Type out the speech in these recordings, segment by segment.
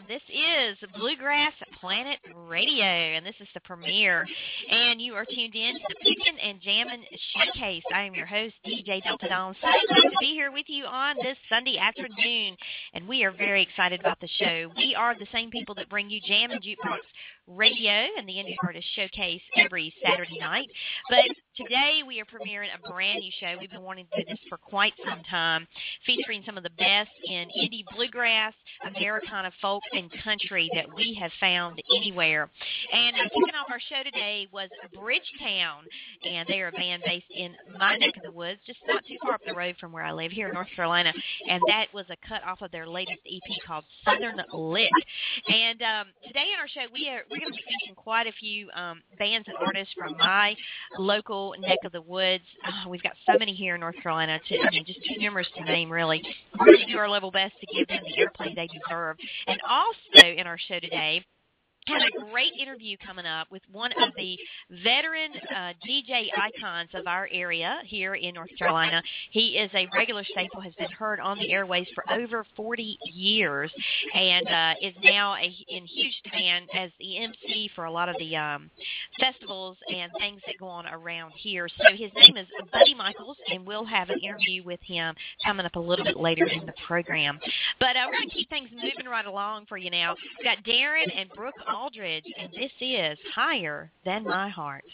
This is Bluegrass-Planet-Radio, and this is the premiere. And you are tuned in to the Pickin Jammin Showcase. I am your host, DJ Delta Dawn. So glad to be here with you on this Sunday afternoon, and we are very excited about the show. We are the same people that bring you Jam and Jukebox Radio and the Indie Artist Showcase every Saturday night. But today we are premiering a brand new show. We've been wanting to do this for quite some time, featuring some of the best in Indie Bluegrass, Americana folk, and country that we have found anywhere. And kicking off our show today was Bridgetown, and they are a band based in my neck of the woods, just not too far up the road from where I live here in North Carolina. And that was a cut off of their latest EP called Southern Lick. And today in our show, we're going to be featuring quite a few bands and artists from my local neck of the woods. We've got so many here in North Carolina, just too numerous to name, really. We're going to do our level best to give them the airplay they deserve. And also in our show today, have a great interview coming up with one of the veteran DJ icons of our area here in North Carolina. He is a regular staple, has been heard on the airways for over 40 years, and is now in huge demand as the MC for a lot of the festivals and things that go on around here. So his name is Buddy Michaels, and we'll have an interview with him coming up a little bit later in the program. But we're going to keep things moving right along for you now. We've got Darren and Brooke Aldridge, and this is Higher Than My Heart.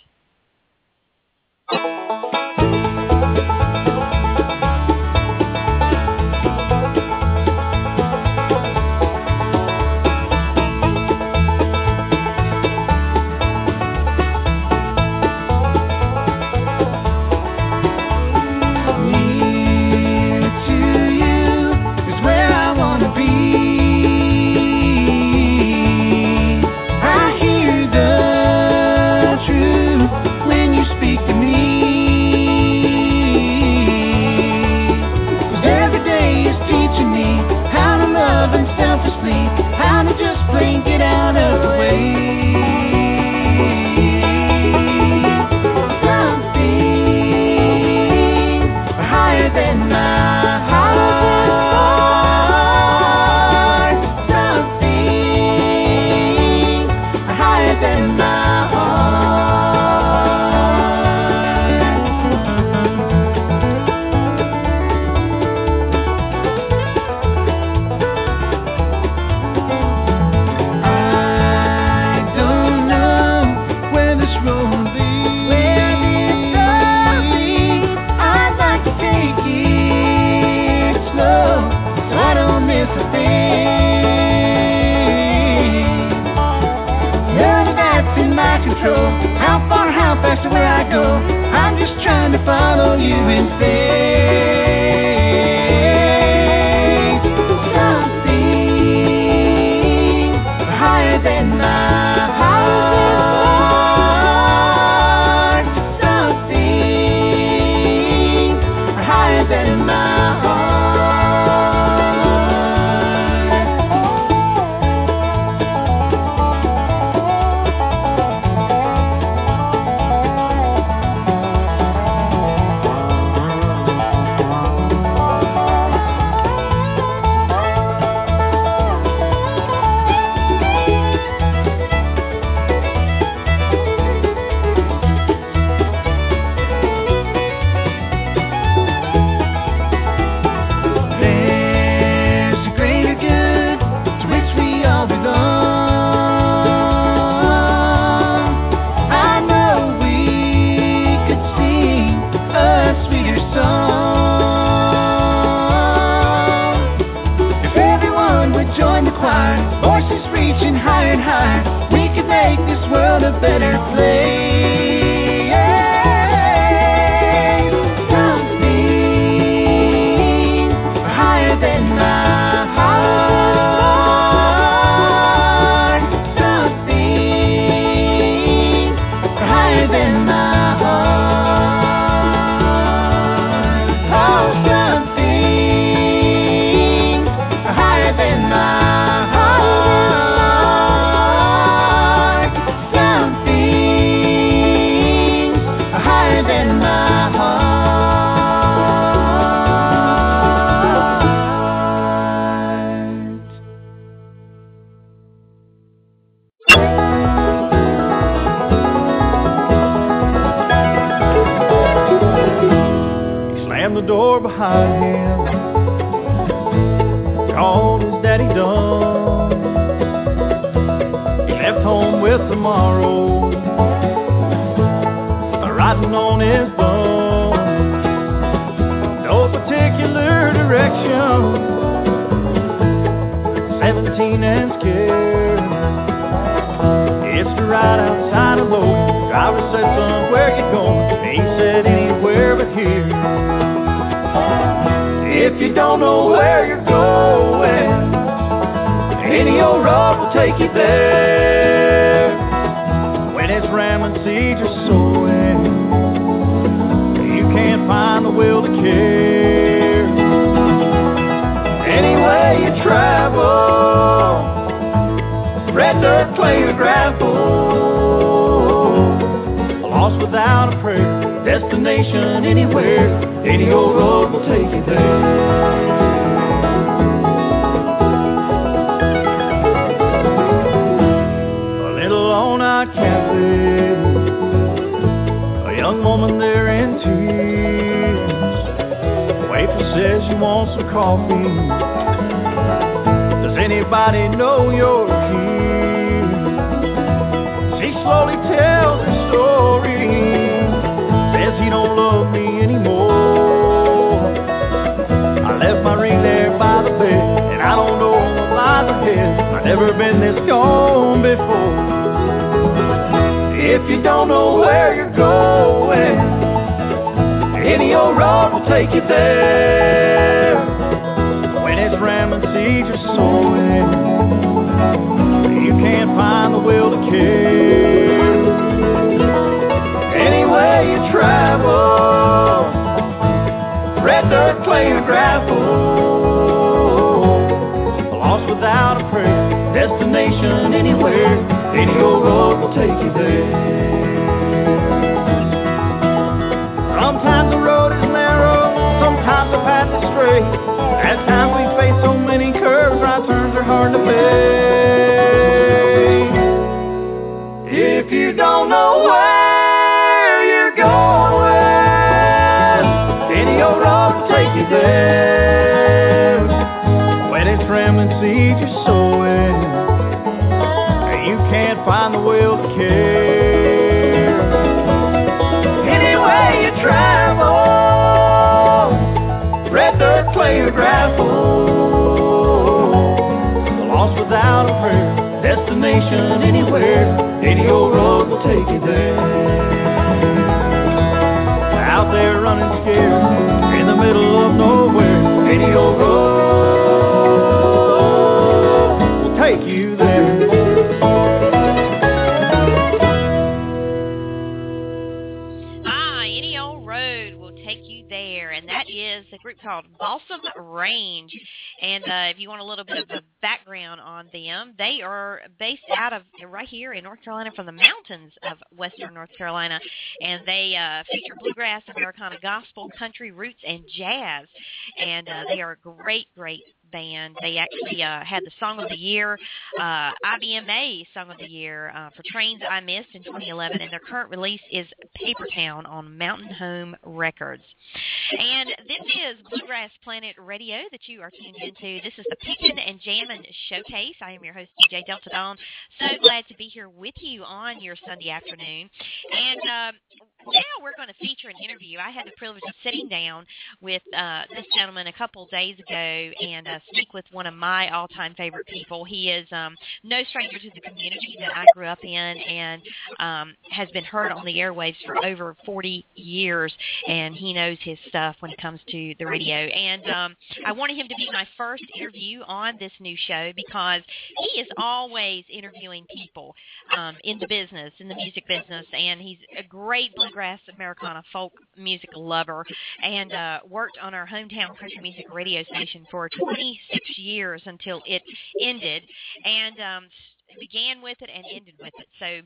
Something door behind him. All his daddy done. He left home with tomorrow, riding on his thumb. No particular direction. 17 and scared. It's to ride outside a load. Driver said, son, where you going? He said, anywhere but here. If you don't know where you're going, any old road will take you there. When it's ramming seeds you're sowing, you can't find the will to care. Any way you travel, red dirt, clay, or gravel, lost without a prayer, destination anywhere, any old road will take you there. A little all-night cafe, a young woman there in tears. Waitress says you want some coffee. Does anybody know you're here? She slowly tells her story. Says he don't love me anymore. I left my ring there by the bed, and I don't know what lies ahead. I've never been this gone before. If you don't know where you're going, any old road will take you there. When it's ramming seeds you're sowing, you can't find the will to care. Any way you travel, red dirt, clay, or gravel, lost without a prayer, destination anywhere, any old road will take you there. Sometimes the road is narrow, sometimes the path is straight. At times we face so many curves, right turns are hard to make. If you don't know where you're going, any old road will take you there. When it's ramming seeds you're sowing, you can't find the will to care. Any way you travel, red dirt, clay, or gravel, lost without a prayer, destination anywhere, any old road will take you there. Out there running scared, in the middle of nowhere, any old road will take you there. A group called Balsam Range, and if you want a little bit of a background on them, they are based out of right here in North Carolina, from the mountains of western North Carolina, and they feature bluegrass, Americana, gospel, country, roots, and jazz, and they are a great band. They actually had the Song of the Year, IBMA Song of the Year for Trains I Missed in 2011, and their current release is Paper Town on Mountain Home Records. And this is Bluegrass-Planet-Radio that you are tuned into. This is the Pickin Jammin Showcase. I am your host, DJ Delta Dawn. So glad to be here with you on your Sunday afternoon. And now we're going to feature an interview. I had the privilege of sitting down with this gentleman a couple days ago and speak with one of my all-time favorite people. He is no stranger to the community that I grew up in, and has been heard on the airwaves for over 40 years, and he knows his stuff when it comes to the radio. And I wanted him to be my first interview on this new show because he is always interviewing people in the business, in the music business, and he's a great bluegrass Americana folk music lover, and worked on our hometown country music radio station for 26 years until it ended, and began with it and ended with it. So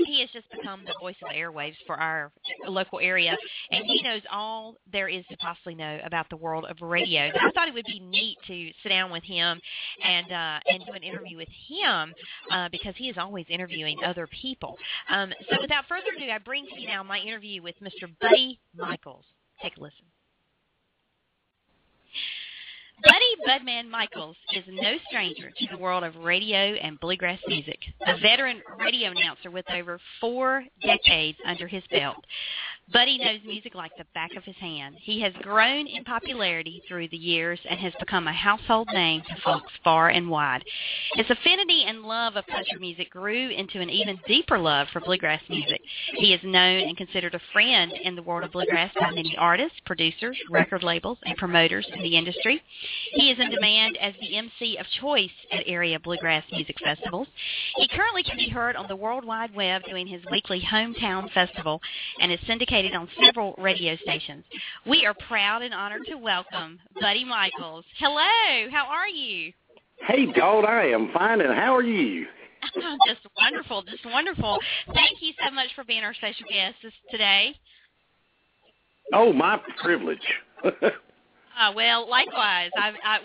he has just become the voice of the airwaves for our local area, and he knows all there is to possibly know about the world of radio. But I thought it would be neat to sit down with him and do an interview with him because he is always interviewing other people. So without further ado, I bring to you now my interview with Mr. Buddy Michaels. Take a listen. Buddy Budman Michaels is no stranger to the world of radio and bluegrass music, a veteran radio announcer with over 4 decades under his belt. Buddy knows music like the back of his hand. He has grown in popularity through the years and has become a household name to folks far and wide. His affinity and love of country music grew into an even deeper love for bluegrass music. He is known and considered a friend in the world of bluegrass by many artists, producers, record labels, and promoters in the industry. He is in demand as the MC of choice at area bluegrass music festivals. He currently can be heard on the World Wide Web doing his weekly hometown festival and is syndicated on several radio stations. We are proud and honored to welcome Buddy Michaels. Hello, how are you? Hey, Dawn, I am fine, and how are you? Just wonderful, just wonderful. Thank you so much for being our special guest today. Oh, my privilege. Well, likewise.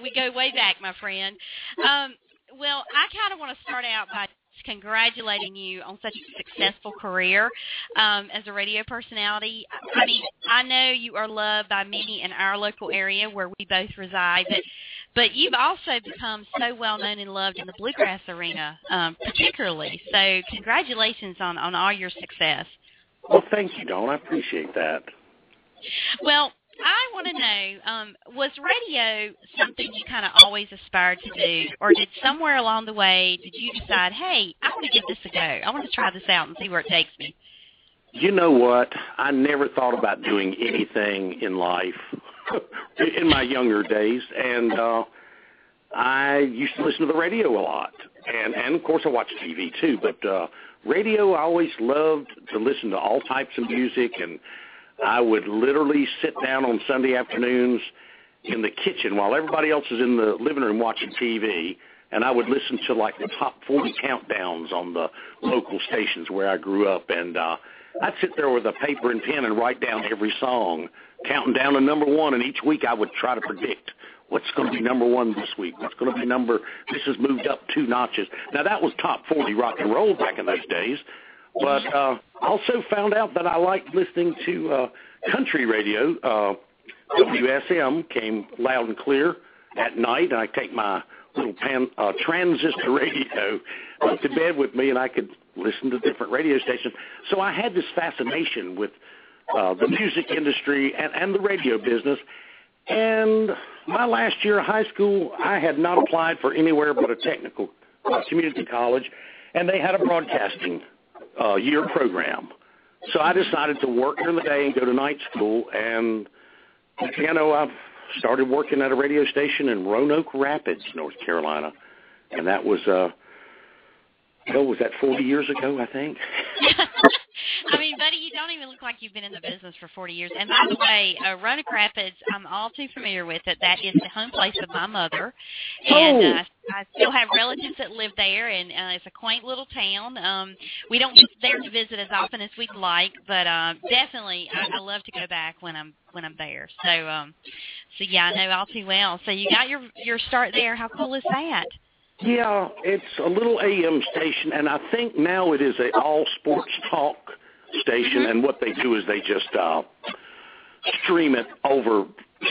We go way back, my friend. Well, I kind of want to start out by congratulating you on such a successful career as a radio personality. I mean, I know you are loved by many in our local area where we both reside, but you've also become so well known and loved in the bluegrass arena, particularly. So congratulations on all your success. Well, thank you, Dawn. I appreciate that. Well, I want to know, was radio something you kind of always aspired to do, or did somewhere along the way, did you decide, hey, I want to give this a go. I want to try this out and see where it takes me? You know what? I never thought about doing anything in life in my younger days, and I used to listen to the radio a lot. And of course, I watched TV, too, but radio, I always loved to listen to all types of music, and I would literally sit down on Sunday afternoons in the kitchen while everybody else is in the living room watching TV, and I would listen to, like, the top 40 countdowns on the local stations where I grew up, and I'd sit there with a paper and pen and write down every song, counting down to number one, and each week I would try to predict what's going to be number one this week, what's going to be this has moved up 2 notches. Now, that was top 40 rock and roll back in those days. But also found out that I liked listening to country radio. WSM came loud and clear at night. I take my little transistor radio up to bed with me, and I could listen to different radio stations. So I had this fascination with the music industry and the radio business. And my last year of high school, I had not applied for anywhere but a technical community college, and they had a broadcasting year program. So I decided to work during the day and go to night school, and I started working at a radio station in Roanoke Rapids, North Carolina, and that was was that 40 years ago, I think? I mean, buddy, you don't even look like you've been in the business for 40 years. And by the way, Roanoke Rapids, I'm all too familiar with it. That is the home place of my mother. And I still have relatives that live there, and it's a quaint little town. We don't get there to visit as often as we'd like, but definitely I love to go back when I'm there. So yeah, I know all too well. So you got your start there. How cool is that? Yeah, it's a little AM station, and I think now it is an all-sports talk station, and what they do is they just stream it over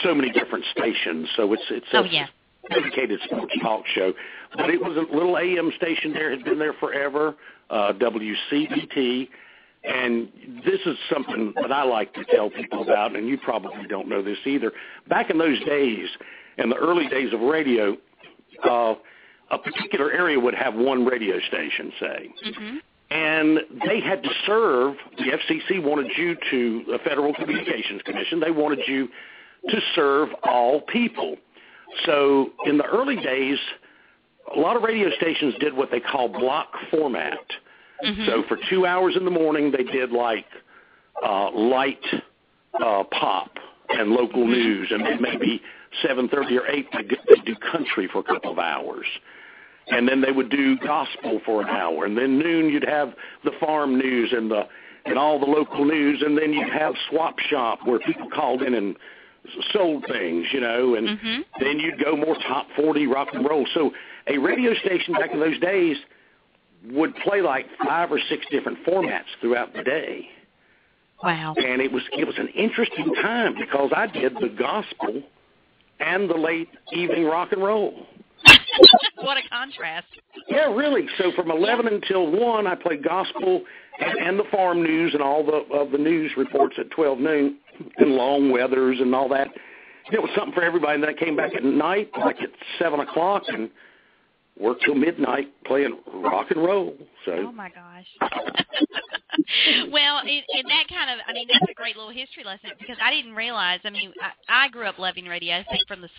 so many different stations, so it's a dedicated sports talk show. But it was a little AM station there, had been there forever, WCBT, and this is something that I like to tell people about, and you probably don't know this either. Back in those days, in the early days of radio, a particular area would have one radio station, say. Mm-hmm. And they had to serve, the FCC wanted you to, the Federal Communications Commission, they wanted you to serve all people. So in the early days, a lot of radio stations did what they call block format. Mm-hmm. So for 2 hours in the morning, they did like light pop and local news, and then maybe 7:30 or 8, they'd do country for a couple of hours. And then they would do gospel for an hour. And then noon you'd have the farm news and all the local news. And then you'd have swap shop where people called in and sold things, And then you'd go more top 40 rock and roll. So a radio station back in those days would play like 5 or 6 different formats throughout the day. Wow. And it was an interesting time because I did the gospel and the late evening rock and roll. What a contrast. Yeah, really. So from 11 until 1, I played gospel and the farm news and all the news reports at 12 noon and long weathers and all that. It was something for everybody. And then I came back at night, like at 7 o'clock, and worked till midnight playing rock and roll. So. Oh, my gosh. Well, in that kind of, I mean, that's a great little history lesson because I didn't realize, I mean, I grew up loving radio, I think from the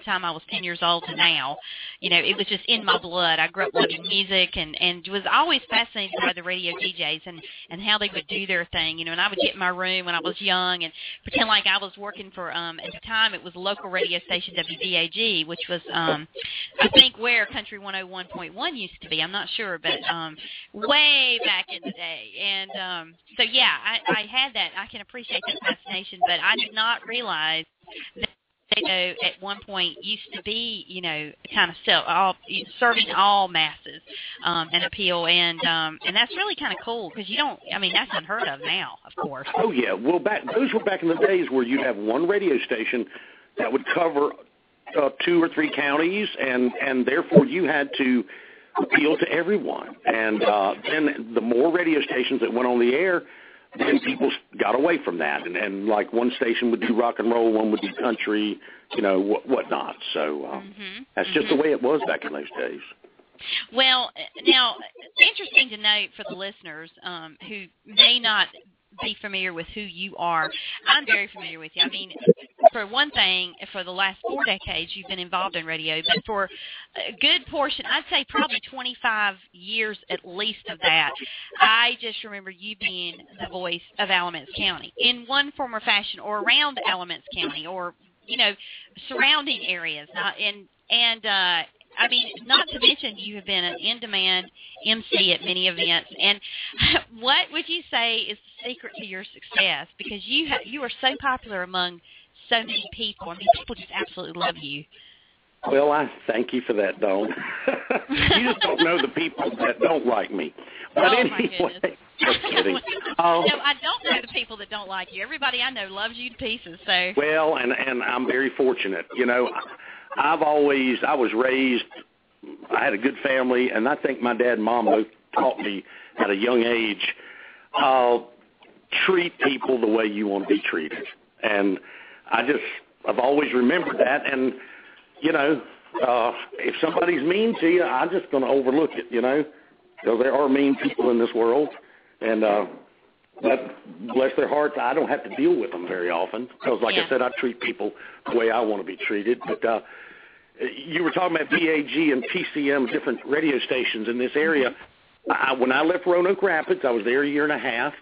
time I was 10 years old to now. You know, it was just in my blood. I grew up loving music and was always fascinated by the radio DJs and how they would do their thing, you know, and I would get in my room when I was young and pretend like I was working for, at the time it was a local radio station, WDAG, which was, I think where Country 101.1 used to be. I'm not sure, but way back in the day. And so, yeah, I had that. I can appreciate that fascination, but I did not realize that radio at one point used to be, you know, kind of serving all masses and appeal, and that's really kind of cool because you don't, I mean, that's unheard of now, of course. Oh, yeah. Well, those were back in the days where you'd have one radio station that would cover 2 or 3 counties, and therefore you had to appeal to everyone. And then the more radio stations that went on the air, then people got away from that. And like one station would do rock and roll, one would do country, you know, whatnot. So that's just the way it was back in those days. Well, now, interesting to note for the listeners who may not be familiar with who you are. I'm very familiar with you. I mean, for one thing, for the last 4 decades, you've been involved in radio, but for a good portion, I'd say probably 25 years at least of that, I just remember you being the voice of Alamance County in one form or fashion, or around Alamance County, or, you know, surrounding areas. I mean, not to mention you have been an in-demand MC at many events. And what would you say is the secret to your success? Because you are so popular among so many people. I mean, people just absolutely love you. Well, I thank you for that, Dawn. You just don't know the people that don't like me. But anyway, just kidding. No, I don't know the people that don't like you. Everybody I know loves you to pieces. So. Well, and I'm very fortunate. You know, I was raised, I had a good family, and I think my dad and mom both taught me at a young age, treat people the way you want to be treated. And I've always remembered that. And, you know, if somebody's mean to you, I'm just going to overlook it, you know, because there are mean people in this world. And but bless their hearts, I don't have to deal with them very often because, like I said, I treat people the way I want to be treated. But you were talking about BAG and PCM, different radio stations in this area. When I left Roanoke Rapids, I was there a year and a half.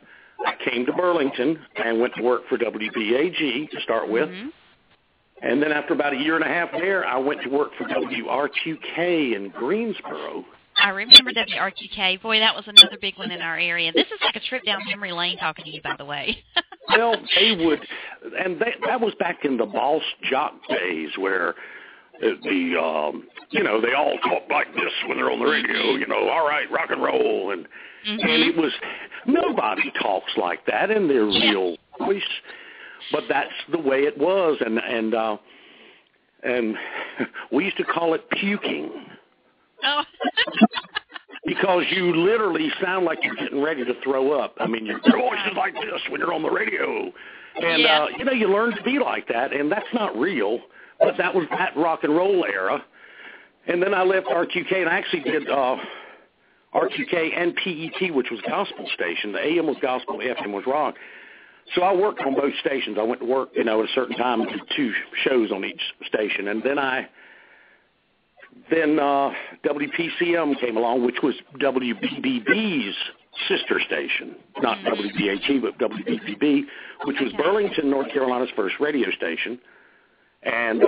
I came to Burlington and went to work for WBAG to start with. And then after about a year and a half there, I went to work for WRQK in Greensboro. I remember WRQK. Boy, that was another big one in our area. This is like a trip down memory lane talking to you, by the way. Well, they would, and that was back in the boss jock days where you know, they all talk like this when they're on the radio, you know, all right, rock and roll. And it was, nobody talks like that in their real voice, but that's the way it was. And we used to call it puking. Oh. Because you literally sound like you're getting ready to throw up. I mean, your voice is like this when you're on the radio. And, you know, you learn to be like that, and that's not real. But that was that rock and roll era. And then I left RQK, and I actually did RQK and PET, which was gospel station. The AM was gospel, the FM was rock. So I worked on both stations. I went to work, you know, at a certain time and did 2 shows on each station. And then WPCM came along, which was WBBB's sister station, not WBAG, but WBBB, which was Burlington, North Carolina's first radio station. And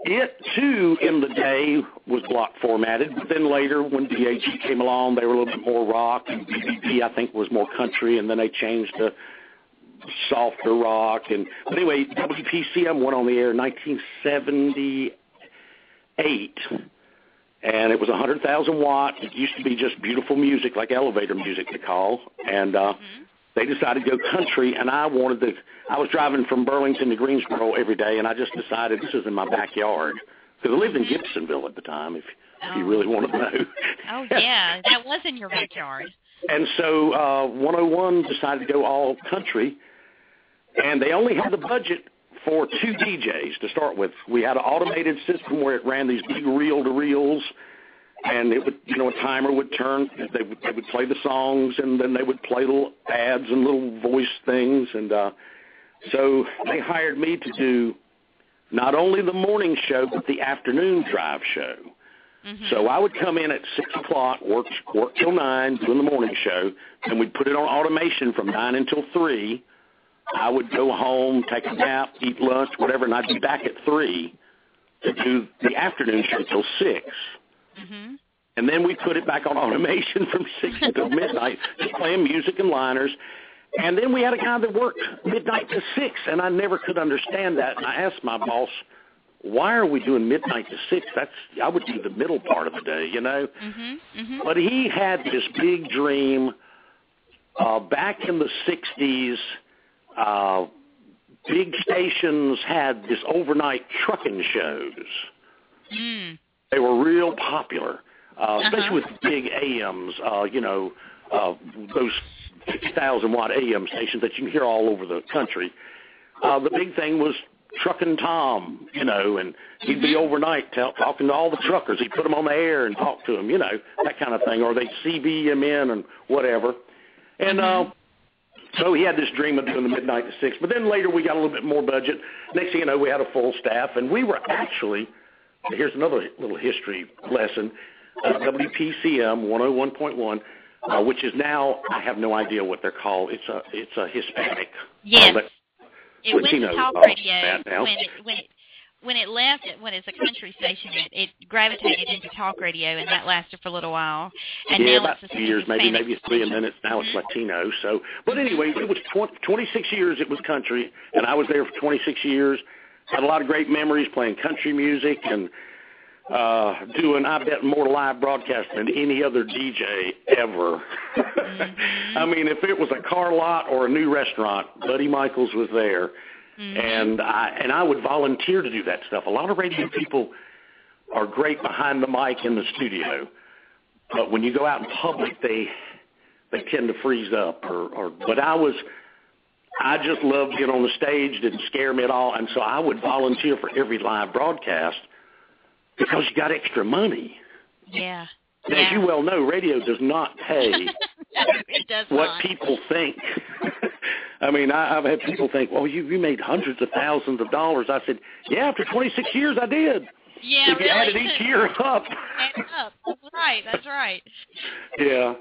it, too, in the day was block formatted. But then later, when BAG came along, they were a little bit more rock. And BBB, I think, was more country. And then they changed to softer rock. But anyway, WPCM went on the air in 1978. And it was 100,000 watt. It used to be just beautiful music, like elevator music, they call. And they decided to go country, and I was driving from Burlington to Greensboro every day, and I just decided this is in my backyard. Because I lived in Gibsonville at the time, if you really want to know. Oh, yeah, that was in your backyard. And so 101 decided to go all country, and they only had the budget for 2 DJs to start with. We had an automated system where it ran these big reel-to-reels, and it would, a timer would turn. They would play the songs, and then they would play little ads and little voice things. And so they hired me to do not only the morning show, but the afternoon drive show. Mm-hmm. So I would come in at 6 o'clock, work till 9, doing the morning show, and we'd put it on automation from 9 until 3. I would go home, take a nap, eat lunch, whatever, and I'd be back at 3 to do the afternoon show till 6. Mm-hmm. And then we put it back on automation from 6 until midnight, just playing music and liners. And then we had a guy that worked midnight to 6, and I never could understand that. And I asked my boss, why are we doing midnight to 6? I would do the middle part of the day, Mm-hmm. Mm-hmm. But he had this big dream. Back in the 60s, big stations had this overnight trucking shows. Mm. They were real popular, especially with big AMs, those 50,000-watt AM stations that you can hear all over the country. The big thing was Truckin' Tom, and he'd be overnight talking to all the truckers. He'd put them on the air and talk to them, that kind of thing, or they'd CB him in and whatever. And so he had this dream of doing the midnight to 6. But then later we got a little bit more budget. Next thing you know, we had a full staff, and we were actually – here's another little history lesson. WPCM 101.1, which is now, I have no idea what they're called. It's a Hispanic. Yes. It went to talk radio when it left. When it's a country station, it gravitated into talk radio, and that lasted for a little while. And yeah, now about it's 2 years, maybe 3 minutes. Now it's Latino. So, but anyway, it was 26 years. It was country, and I was there for 26 years. Had a lot of great memories playing country music and doing, I bet, more live broadcasts than any other DJ ever. Mm-hmm. I mean, if it was a car lot or a new restaurant, Buddy Michaels was there. Mm-hmm. And I would volunteer to do that stuff. A lot of radio people are great behind the mic in the studio, but when you go out in public, they tend to freeze up. But I just loved being on the stage, didn't scare me at all, and so I would volunteer for every live broadcast because you got extra money. Yeah. And as you well know, radio does not pay it does what not. people think. I mean, I've had people think, well, you made hundreds of thousands of dollars. I said, yeah, after 26 years I did. Yeah, if you added each year up. That's right. Yeah.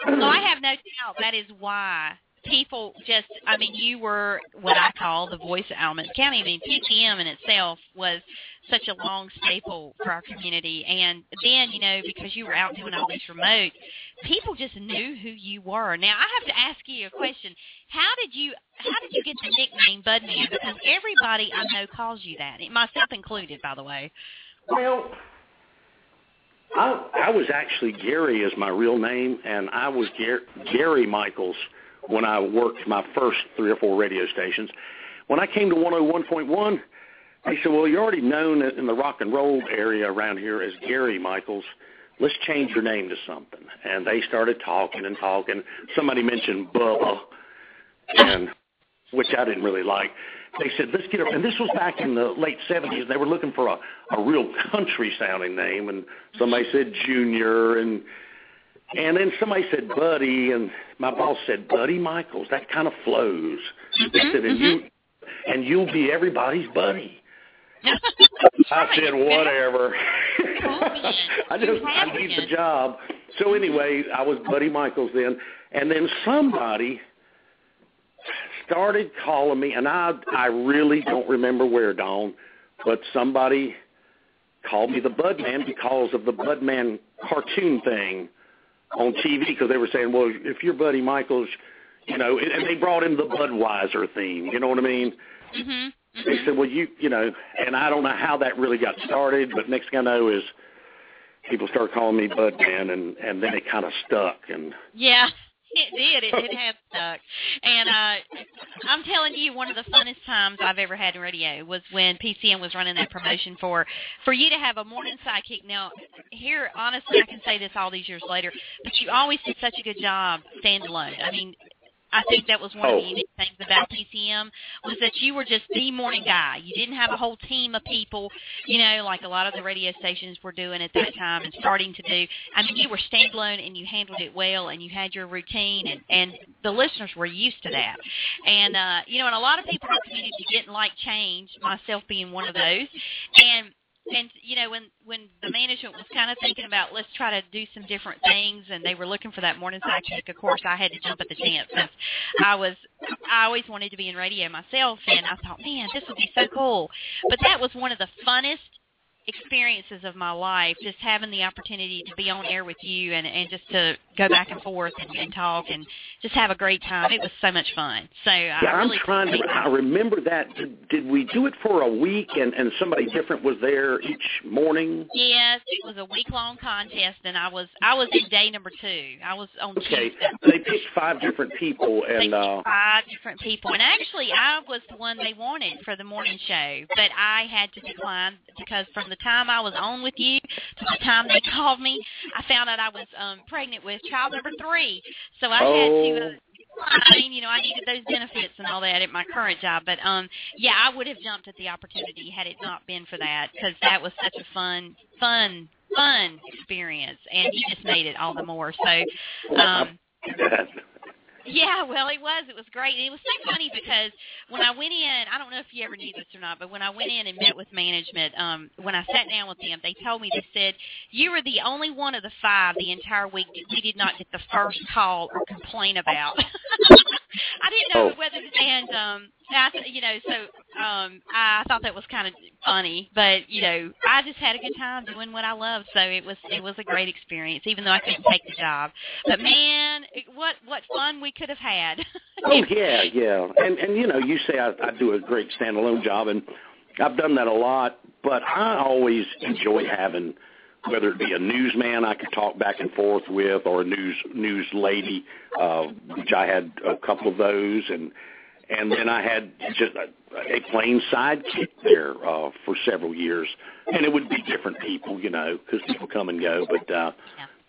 So I have no doubt that is why people just, you were what I call the voice of Alamance County. I mean, PTM in itself was such a long staple for our community. And then, because you were out doing all these remote, people just knew who you were. Now, I have to ask you a question. How did you get the nickname Budman? Because everybody I know calls you that, myself included, by the way. Well, I was actually Gary as my real name, and I was Gary Michaels when I worked my first 3 or 4 radio stations. When I came to 101.1, they said, well, you're already known in the rock and roll area around here as Gary Michaels. Let's change your name to something. And they started talking and talking. Somebody mentioned Bubba, which I didn't really like. They said, let's get up. And this was back in the late 70s. They were looking for a real country-sounding name. And somebody said Junior, and then somebody said Buddy, and my boss said Buddy Michaels. That kind of flows. They said, and you'll be everybody's buddy. I said, whatever. I need the job. So anyway, I was Buddy Michaels then. And then somebody started calling me, and I really don't remember where, Dawn, but somebody called me the Budman because of the Budman cartoon thing on TV, because they were saying, well, if you're Buddy Michaels, and they brought in the Budweiser theme, you know what I mean? Mm-hmm. They said, well, and I don't know how that really got started, but next thing I know is people started calling me Budman, and then it kind of stuck. And yeah. It did. It has stuck. And I'm telling you, one of the funnest times I've ever had in radio was when PCM was running that promotion for you to have a morning sidekick. Now, here, honestly, I can say this all these years later, but you always did such a good job standalone. I mean, I think that was one of the unique things about PCM was that you were just the morning guy. You didn't have a whole team of people, like a lot of the radio stations were doing at that time and starting to do. I mean, you were standalone and you handled it well and you had your routine and the listeners were used to that. And, and a lot of people in the community didn't like change, myself being one of those. And when the management was kind of thinking about let's try to do some different things, and they were looking for that morning sidekick, of course, I had to jump at the chance because I always wanted to be in radio myself, and I thought, man, this would be so cool. But that was one of the funnest experiences of my life, just having the opportunity to be on air with you and just to go back and forth and talk and just have a great time. It was so much fun. So I remember that. Did we do it for a week and somebody different was there each morning? Yes, it was a week-long contest, and I was in day number 2. I was on Tuesday. They picked 5 different people. They picked 5 different people. And actually, I was the one they wanted for the morning show, but I had to decline because from the time I was on with you to the time they called me, I found out I was pregnant with child number 3. So I had to, I needed those benefits and all that at my current job. But, I would have jumped at the opportunity had it not been for that because that was such a fun experience. And you just made it all the more. So, yeah, well, it was great. And it was so funny because when I went in, I don't know if you ever knew this or not, but when I went in and met with management, when I sat down with them, they told me, they said, you were the only one of the 5 the entire week that we did not get the first call or complain about. I didn't know whether, and I thought that was kind of funny, but I just had a good time doing what I love, so it was a great experience, even though I couldn't take the job. But man, what fun we could have had. Oh yeah, and you say I do a great standalone job, and I've done that a lot, but I always enjoy having, whether it be a newsman I could talk back and forth with, or a news lady, which I had a couple of those, and then I had just a plain sidekick there for several years, and it would be different people, because people come and go, but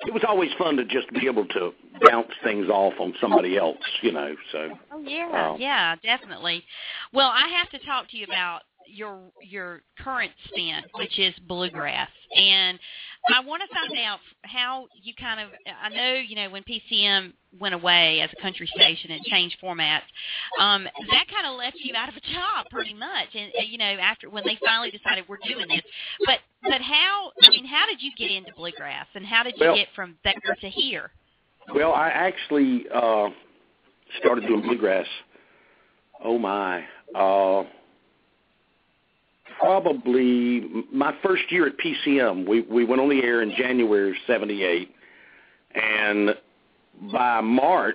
it was always fun to just be able to bounce things off on somebody else, so. Oh, yeah, yeah, definitely. Well, I have to talk to you about your current stint, which is bluegrass, and I want to find out how you kind of, I know, when PCM went away as a country station and changed formats, that kind of left you out of a job pretty much, and after when they finally decided we're doing this, but how did you get into bluegrass, and how did you get from there to here? Well, I actually started doing bluegrass, probably my first year at PCM. We went on the air in January of 78, and by March,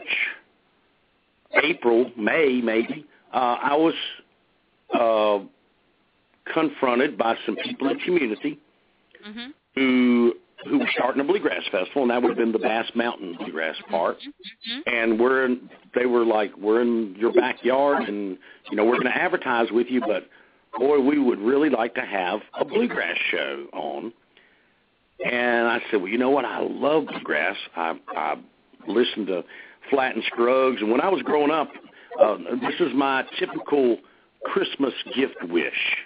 April, May maybe, I was confronted by some people in the community who were starting a bluegrass festival, and that would have been the Bass Mountain Bluegrass part. And they were like, we're in your backyard, and we're going to advertise with you, but boy, we would really like to have a bluegrass show on. And I said, well, you know what? I love bluegrass. I listened to Flatt and Scruggs. And when I was growing up, this is my typical Christmas gift wish.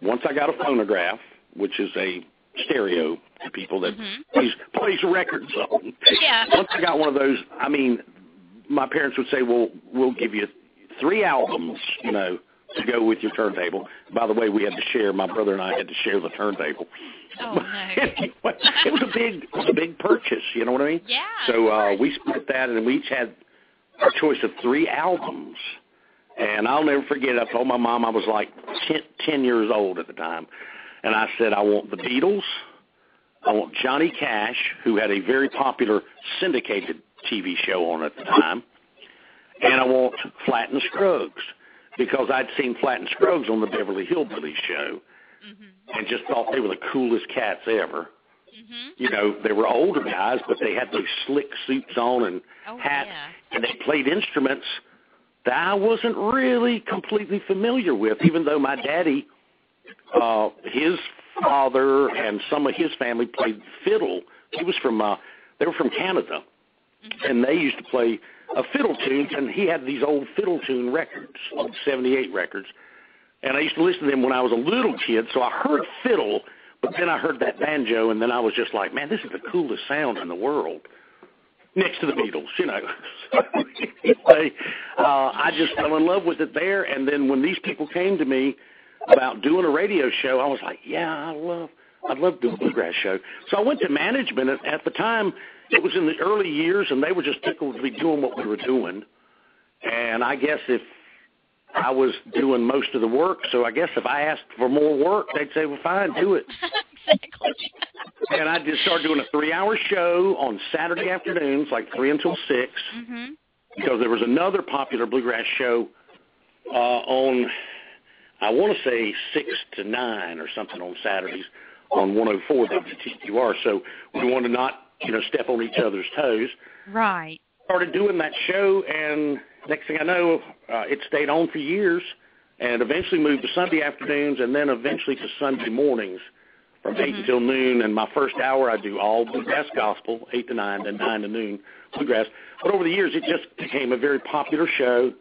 Once I got a phonograph, which is a stereo to people that plays records on. Yeah. Once I got one of those, my parents would say, well, we'll give you 3 albums, to go with your turntable. By the way, we had to share, my brother and I had to share the turntable. Oh, no. Anyway, it was a big purchase, you know what I mean? Yeah. So we split that, and we each had our choice of 3 albums. And I'll never forget, I told my mom I was like 10 years old at the time, and I said, I want the Beatles, I want Johnny Cash, who had a very popular syndicated TV show on at the time, and I want Flatt and Scruggs, because I'd seen Flatt and Scruggs on the Beverly Hillbillies show and just thought they were the coolest cats ever. You know, they were older guys, but they had those slick suits on and hats, and they played instruments that I wasn't really completely familiar with, even though my daddy, his father and some of his family played fiddle. He was from, they were from Canada, and they used to play fiddle tunes, and he had these old fiddle tune records, old 78 records, and I used to listen to them when I was a little kid, so I heard fiddle, but then I heard that banjo, and then I was just like, man, this is the coolest sound in the world, next to the Beatles, you know. I just fell in love with it there, and then when these people came to me about doing a radio show, I was like, yeah, I'd love to do a bluegrass show. So I went to management. At the time, it was in the early years, and they were just tickled to be doing what we were doing. And I guess if I was doing most of the work, so I guess if I asked for more work, they'd say, well, fine, do it. Exactly. And I just started doing a 3-hour show on Saturday afternoons, like 3 until 6, because there was another popular bluegrass show on, I want to say 6 to 9 or something on Saturdays on 104 WTQR. So we wanted to not, you know, step on each other's toes. Right. Started doing that show, and next thing I know, it stayed on for years, and eventually moved to Sunday afternoons, and then eventually to Sunday mornings from 8 until noon. And my first hour, I do all bluegrass gospel, 8 to 9, then 9 to noon bluegrass. But over the years, it just became a very popular show,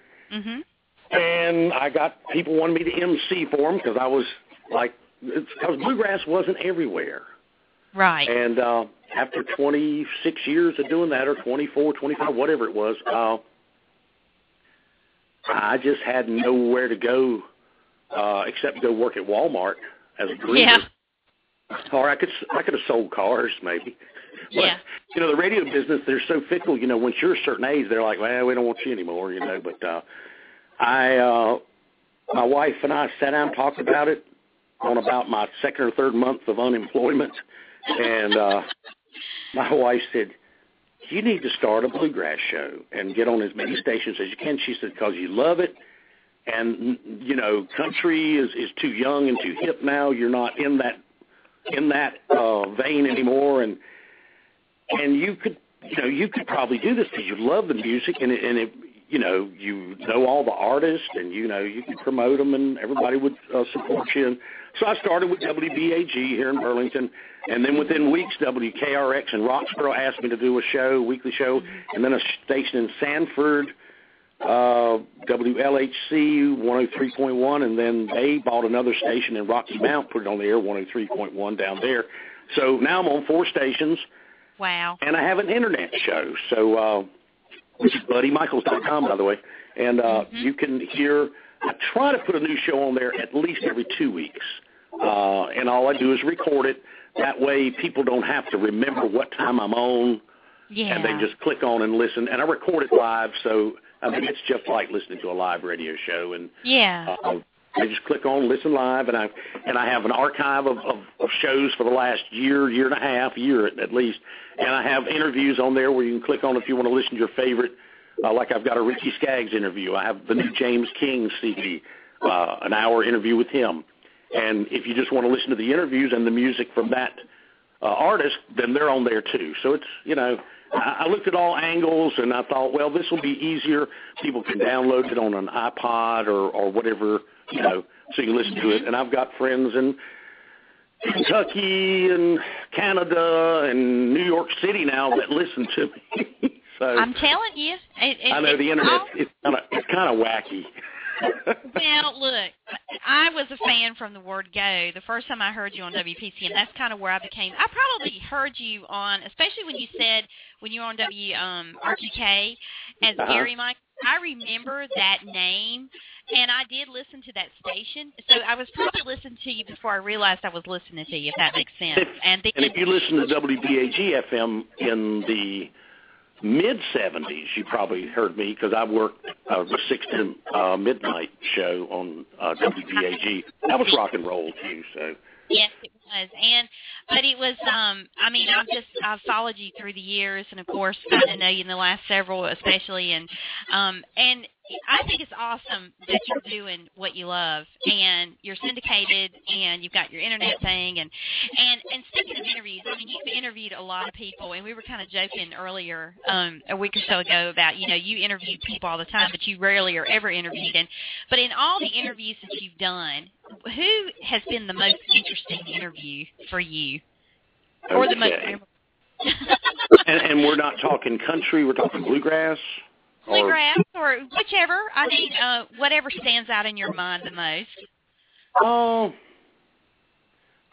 and I got people wanting me to MC for them because I was like, because bluegrass wasn't everywhere. Right. And after 26 years of doing that, or 24, 25, whatever it was, I just had nowhere to go except go work at Walmart as a greeter. Yeah. Or I could have sold cars maybe. Yeah. But, you know, the radio business, they're so fickle. You know, once you're a certain age, they're like, well, we don't want you anymore, you know. But my wife and I sat down and talked about it on about my second or third month of unemployment. And my wife said, you need to start a bluegrass show and get on as many stations as you can. She said, because you love it. And, you know, country is too young and too hip now. You're not in that vein anymore. And you could probably do this because you love the music, and it, you know all the artists, and, you know, you can promote them, and everybody would support you. And so I started with WBAG here in Burlington, and then within weeks, WKRX in Roxborough asked me to do a weekly show, and then a station in Sanford, WLHC 103.1, and then they bought another station in Rocky Mount, put it on the air, 103.1 down there. So now I'm on 4 stations. Wow. And I have an internet show, so which is BuddyMichaels.com, by the way. And you can hear, I try to put a new show on there at least every 2 weeks. And all I do is record it. That way people don't have to remember what time I'm on. Yeah. And they just click on and listen. And I record it live, so, I mean, it's just like listening to a live radio show. And yeah. I just click on, listen live, and I have an archive of shows for the last year and a half, year at least, and I have interviews on there where you can click on if you want to listen to your favorite, like I've got a Ricky Skaggs interview. I have the new James King CD, an hour interview with him, and if you just want to listen to the interviews and the music from that artist, then they're on there too. So it's, you know, I looked at all angles, and I thought, well, this will be easier. People can download it on an iPod or whatever, you know, so you can listen to it. And I've got friends in Kentucky and Canada and New York City now that listen to me. So I'm telling you. I know the internet, it's kind of wacky. Well, look, I was a fan from the word go. The first time I heard you on WPCM, that's kind of where I became. I probably heard you on, especially when you said when you were on RTK as Gary Mike. I remember that name, and I did listen to that station. So I was probably listening to you before I realized I was listening to you, if that makes sense. And if you listen to WBAG FM in the mid-'70s, you probably heard me because I worked the 6 to midnight show on WBAG. That was rock and roll, too. So yes, it was. But it was, I mean, I've followed you through the years, and, of course, I know you in the last several especially. And I think it's awesome that you're doing what you love, and you're syndicated, and you've got your internet thing, and speaking of interviews, I mean, you've interviewed a lot of people, and we were kind of joking earlier, a week or so ago about, you know, you interview people all the time, but you rarely are ever interviewed. But in all the interviews that you've done, who has been the most interesting interview for you? Okay. Or the most and we're not talking country, we're talking bluegrass? Bluegrass or whichever. I mean, whatever stands out in your mind the most.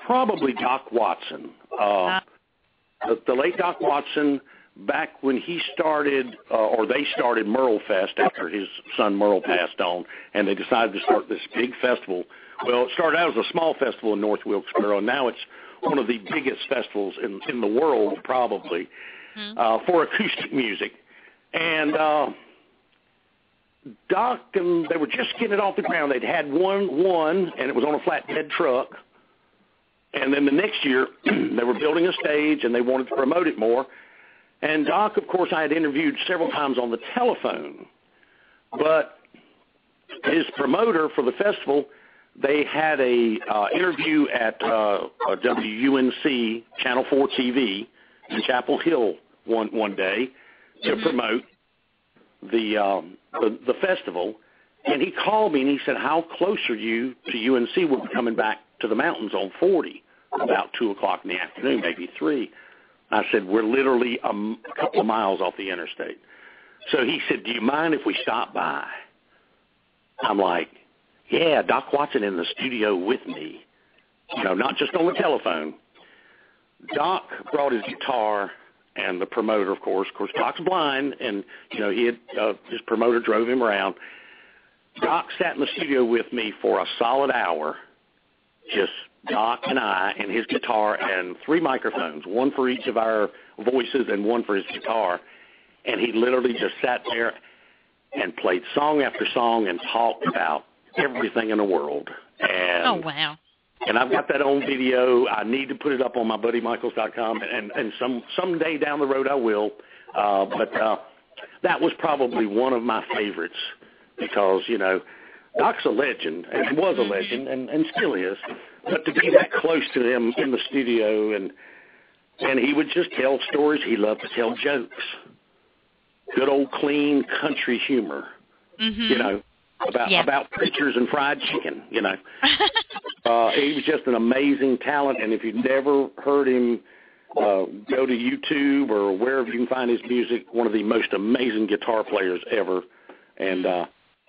Probably Doc Watson. The late Doc Watson, back when he started, or they started Merle Fest after his son Merle passed on, and they decided to start this big festival. Well, it started out as a small festival in North Wilkesboro, and now it's one of the biggest festivals in the world, probably, for acoustic music. And Doc and they were just getting it off the ground. They'd had one, and it was on a flatbed truck. And then the next year, they were building a stage, and they wanted to promote it more. And Doc, of course, I had interviewed several times on the telephone. But his promoter for the festival, they had a interview at WUNC, Channel 4 TV, in Chapel Hill one day to promote the festival, and he called me and he said, "How close are you to UNC? We'll be coming back to the mountains on 40 about 2 o'clock in the afternoon, maybe 3." I said, "We're literally a couple of miles off the interstate." So he said, "Do you mind if we stop by?" I'm like, "Yeah, Doc Watson in the studio with me, you know, not just on the telephone." Doc brought his guitar, and the promoter, of course, Doc's blind, and, you know, he had his promoter drove him around. Doc sat in the studio with me for a solid hour, just Doc and I and his guitar and 3 microphones, one for each of our voices and one for his guitar, and he literally just sat there and played song after song and talked about everything in the world. And, oh, wow. And I've got that on video. I need to put it up on mybuddymichaels.com, and someday down the road I will. But that was probably one of my favorites because, you know, Doc's a legend, and was a legend, and still is. But to be that close to him in the studio, and he would just tell stories. He loved to tell jokes. Good old clean country humor, you know. About preachers and fried chicken, you know. He was just an amazing talent, and if you've never heard him, go to YouTube or wherever you can find his music. One of the most amazing guitar players ever, and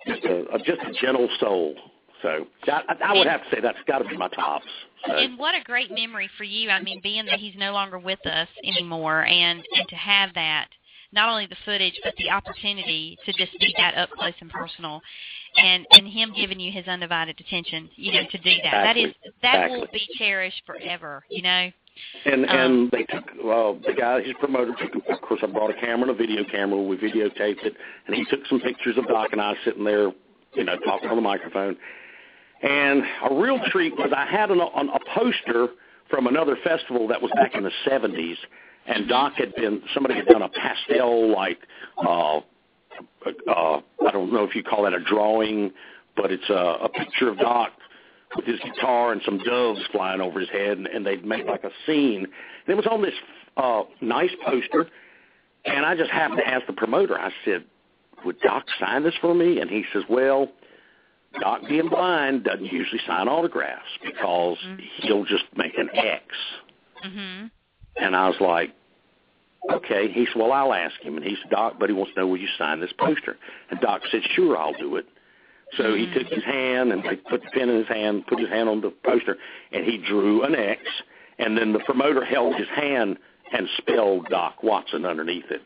just a gentle soul. So I would have to say that's got to be my tops. So. And what a great memory for you. I mean, being that he's no longer with us anymore, and to have that, not only the footage, but the opportunity to just be that up close and personal, and him giving you his undivided attention, you know, to do that. That will be cherished forever, you know. And they took, the guy, his promoter took, of course, I brought a camera and a video camera. We videotaped it, and he took some pictures of Doc and I sitting there, you know, talking on the microphone. And a real treat was I had a poster from another festival that was back in the 70s, and Doc somebody had done a pastel, like, I don't know if you call that a drawing, but it's a picture of Doc with his guitar and some doves flying over his head, and they'd made like a scene. And it was on this nice poster, and I just happened to ask the promoter, I said, "Would Doc sign this for me?" And he says, "Well, Doc being blind doesn't usually sign autographs because he'll just make an X." And I was like, "Okay." He said, "Well, I'll ask him." And he said, "Doc, buddy wants to know, will you sign this poster?" And Doc said, "Sure, I'll do it." So he took his hand and they put the pen in his hand, put his hand on the poster, and he drew an X. And then the promoter held his hand and spelled Doc Watson underneath it.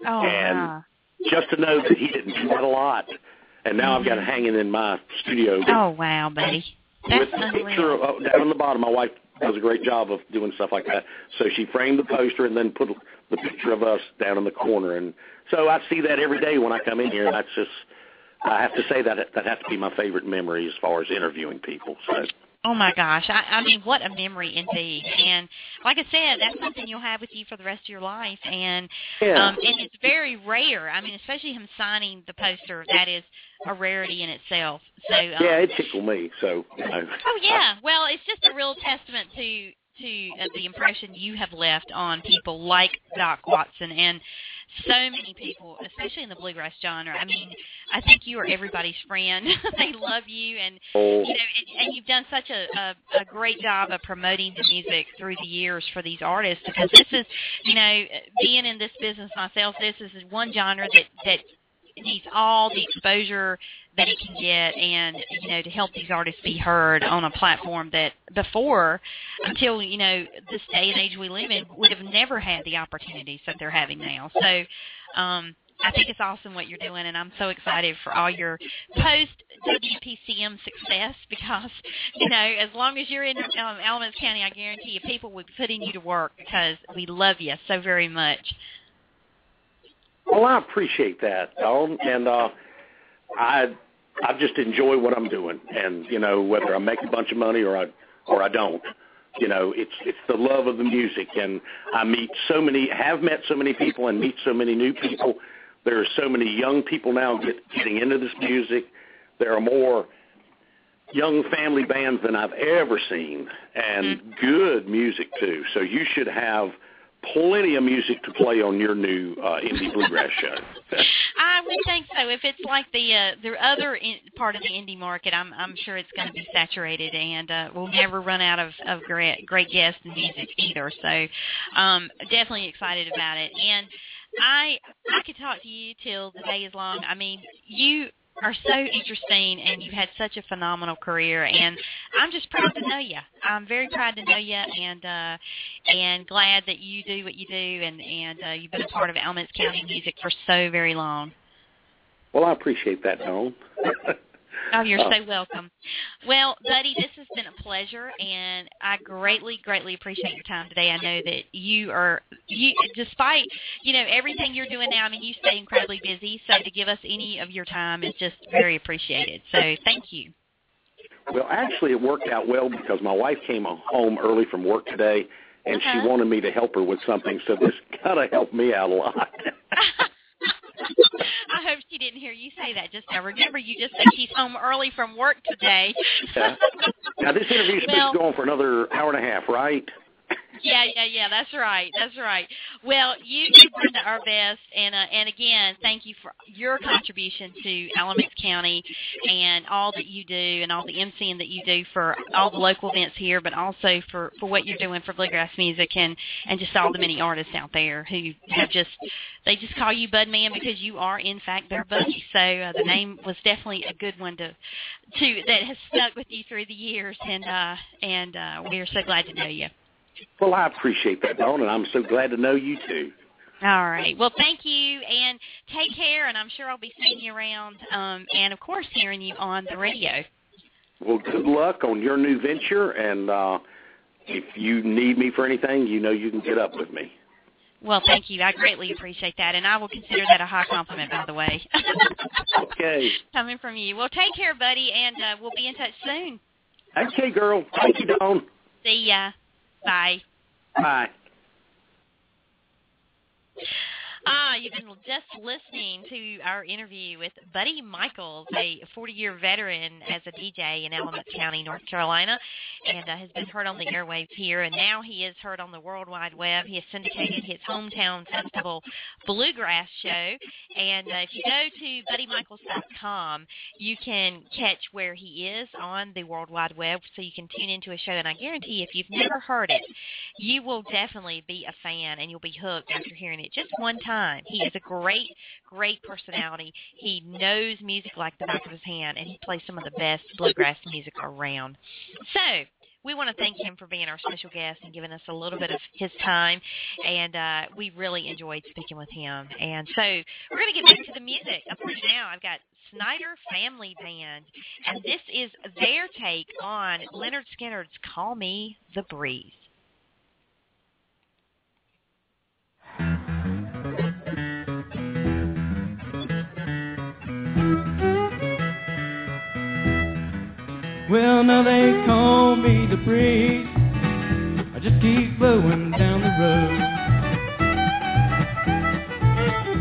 Oh, and wow. Just to know that he didn't do that a lot. And now I've got it hanging in my studio. Oh, wow, buddy. That's with the picture down on the bottom. My wife does a great job of doing stuff like that. So she framed the poster and then put the picture of us down in the corner. And so I see that every day when I come in here. That's just, I have to say that has to be my favorite memory as far as interviewing people. So Oh, my gosh. I mean, what a memory indeed. And like I said, that's something you'll have with you for the rest of your life. And and it's very rare. I mean, especially him signing the poster, that is a rarity in itself. So yeah, it tickled me. So. Oh, yeah. Well, it's just a real testament to the impression you have left on people like Doc Watson and so many people, especially in the bluegrass genre. I mean, I think you are everybody's friend. They love you, and you know, and you've done such a great job of promoting the music through the years for these artists. Because this is, you know, being in this business myself, this is one genre that needs all the exposure that it can get, and you know, to help these artists be heard on a platform that before, until you know this day and age we live in, would have never had the opportunities that they're having now. So I think it's awesome what you're doing, and I'm so excited for all your post-WPCM success, because, you know, as long as you're in Alamance County, I guarantee you people will be putting you to work, because we love you so very much. Well, I appreciate that, Dawn, and I just enjoy what I'm doing, and you know, whether I make a bunch of money or I don't, you know, it's the love of the music, and I have met so many people and meet so many new people. There are so many young people now getting into this music. There are more young family bands than I've ever seen, and good music too. So you should have plenty of music to play on your new Indie Bluegrass show. I would think so. If it's like the other part of the indie market, I'm sure it's going to be saturated, and we'll never run out of great guests and music either. So definitely excited about it. And I could talk to you till the day is long. I mean, you are so interesting, and you've had such a phenomenal career, and I'm just proud to know you. I'm very proud to know you, and glad that you do what you do, and you've been a part of Alamance County music for so very long. Well, I appreciate that, Dawn. Oh, you're so welcome. Well, buddy, this has been a pleasure, and I greatly, greatly appreciate your time today. I know that you despite, you know, everything you're doing now, I mean, you stay incredibly busy, so to give us any of your time is just very appreciated. So thank you. Well, actually, it worked out well because my wife came home early from work today, and she wanted me to help her with something, so this kind of helped me out a lot. I hope she didn't hear you say that just now. Remember, you just said she's home early from work today. Yeah. Now, this interview's supposed to go on for another hour and a half, right? Yeah, that's right. Well, you did our best, and again, thank you for your contribution to Alamance County and all that you do, and all the emceeing that you do for all the local events here, but also for what you're doing for bluegrass music, and just all the many artists out there who have they just call you Budman because you are in fact their buddy. So the name was definitely a good one that has stuck with you through the years, and we are so glad to know you. Well, I appreciate that, Dawn, and I'm so glad to know you, too. All right. Well, thank you, and take care, and I'm sure I'll be seeing you around, and, of course, hearing you on the radio. Well, good luck on your new venture, and if you need me for anything, you know you can get up with me. Well, thank you. I greatly appreciate that, and I will consider that a high compliment, by the way. Okay. Coming from you. Well, take care, buddy, and we'll be in touch soon. Okay, girl. Thank you, Dawn. See ya. Bye. Bye. You've been just listening to our interview with Buddy Michaels, a 40-year veteran as a DJ in Alamance County, North Carolina, and has been heard on the airwaves here, and now he is heard on the World Wide Web. He has syndicated his hometown festival Bluegrass show, and if you go to buddymichaels.com, you can catch where he is on the World Wide Web, so you can tune into a show, and I guarantee if you've never heard it, you will definitely be a fan, and you'll be hooked after hearing it just one time. He is a great personality. He knows music like the back of his hand, and he plays some of the best bluegrass music around. So we want to thank him for being our special guest and giving us a little bit of his time, and we really enjoyed speaking with him. And so we're going to get back to the music. Up right now, I've got Snyder Family Band, and this is their take on Leonard Skinner's Call Me the Breeze. Well, now they call call me the breeze. I just keep blowing down the road.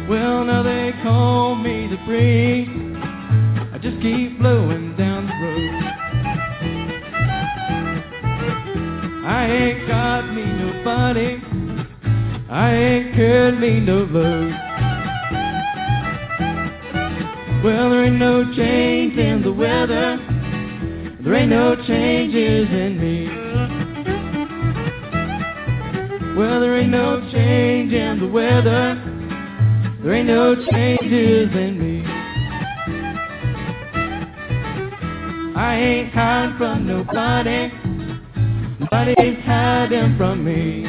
Well, now they call me the breeze. I just keep blowing down the road. I ain't got me nobody. I ain't carried me no load. Well, there ain't no change in the weather. There ain't no changes in me. Well, there ain't no change in the weather. There ain't no changes in me. I ain't hiding from nobody. Nobody's hiding from me.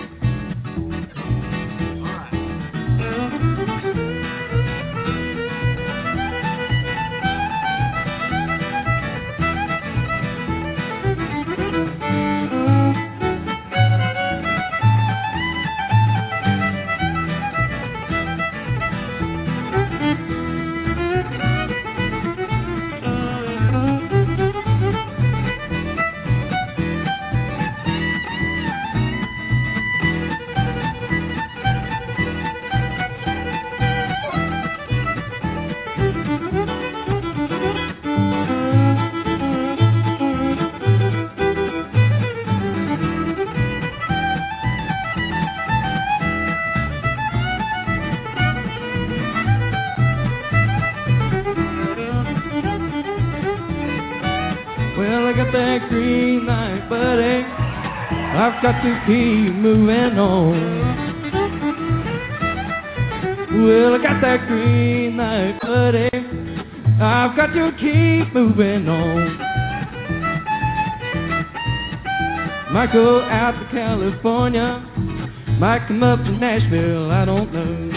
That green light, buddy, I've got to keep moving on. Well, I got that green light, buddy, I've got to keep moving on. Might go out to California, might come up to Nashville, I don't know.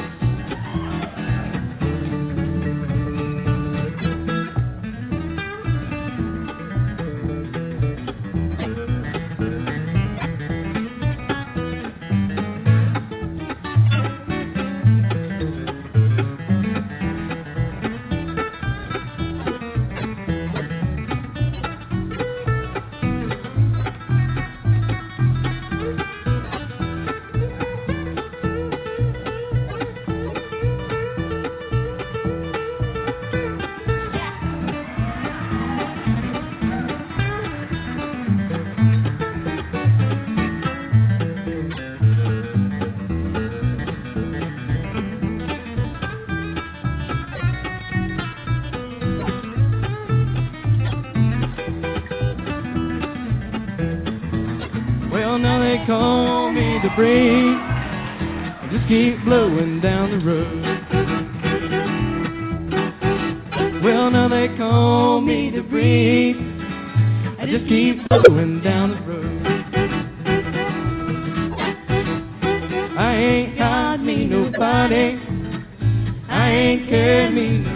Call me the breeze. I just keep blowing down the road. Well, now they call me the breeze. I just keep blowing down the road. I ain't got me nobody. I ain't carried me no.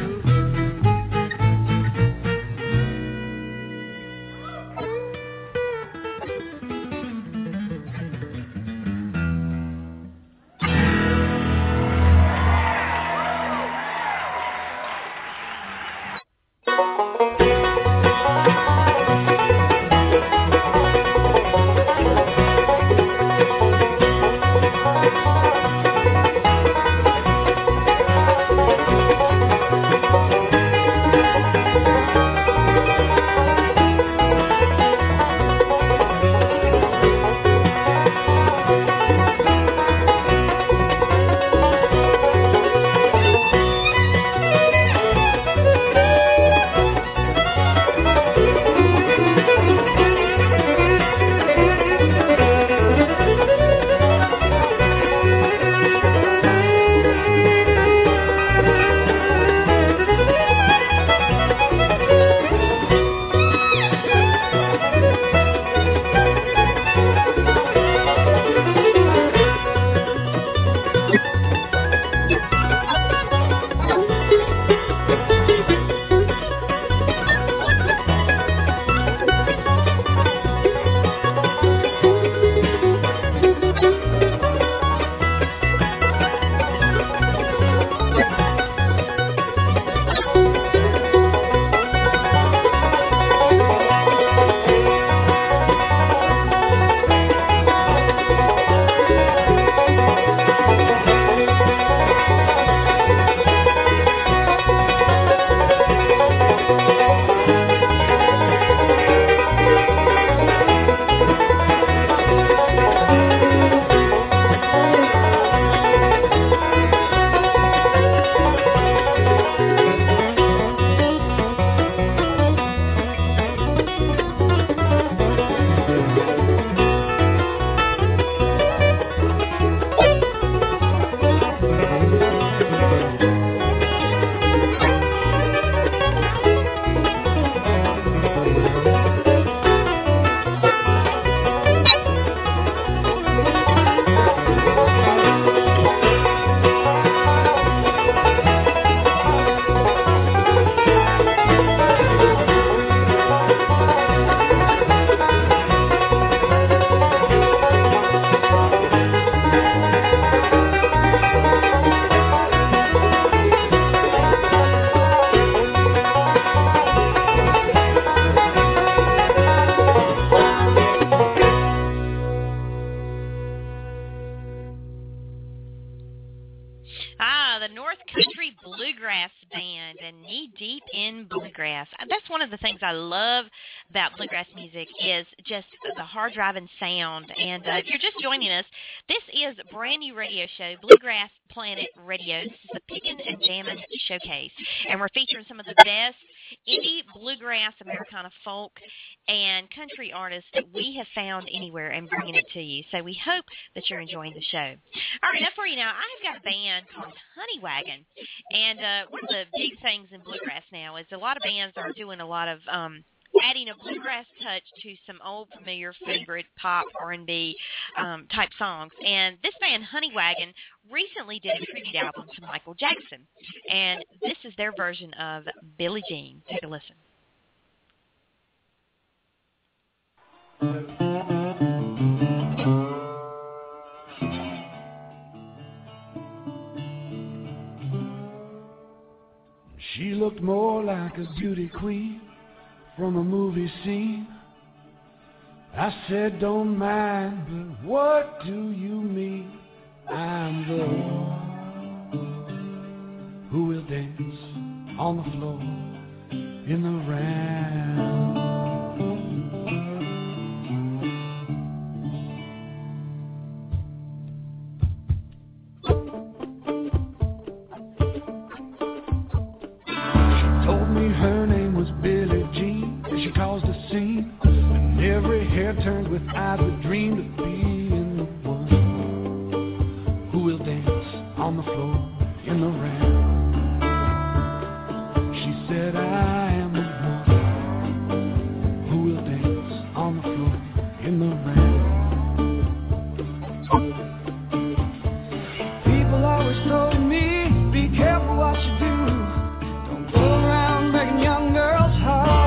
North Country Bluegrass Band and Knee Deep in Bluegrass. That's one of the things I love about bluegrass music is just the hard-driving sound. And if you're just joining us, this is a brand new radio show, Bluegrass-Planet-Radio. This is the Pickin Jammin Showcase. And we're featuring some of the best indie bluegrass, Americana folk, and country artists that we have found anywhere and bringing it to you. So we hope that you're enjoying the show. All right, enough for you now. I've got a band called Honey Wagon, and one of the big things in bluegrass now is a lot of bands are doing a lot of adding a bluegrass touch to some old familiar favorite pop R&B type songs. And this band, Honey Wagon, recently did a tribute album to Michael Jackson, and this is their version of Billie Jean. Take a listen. She looked more like a beauty queen from a movie scene. I said, don't mind, but what do you mean? I'm the one who will dance on the floor in the round. She caused a scene, and every hair turned with eyes that dreamed of being the one who will dance on the floor in the round. She said, I am the one who will dance on the floor in the round. People always told me, be careful what you do. Don't go around breaking young girls' hearts.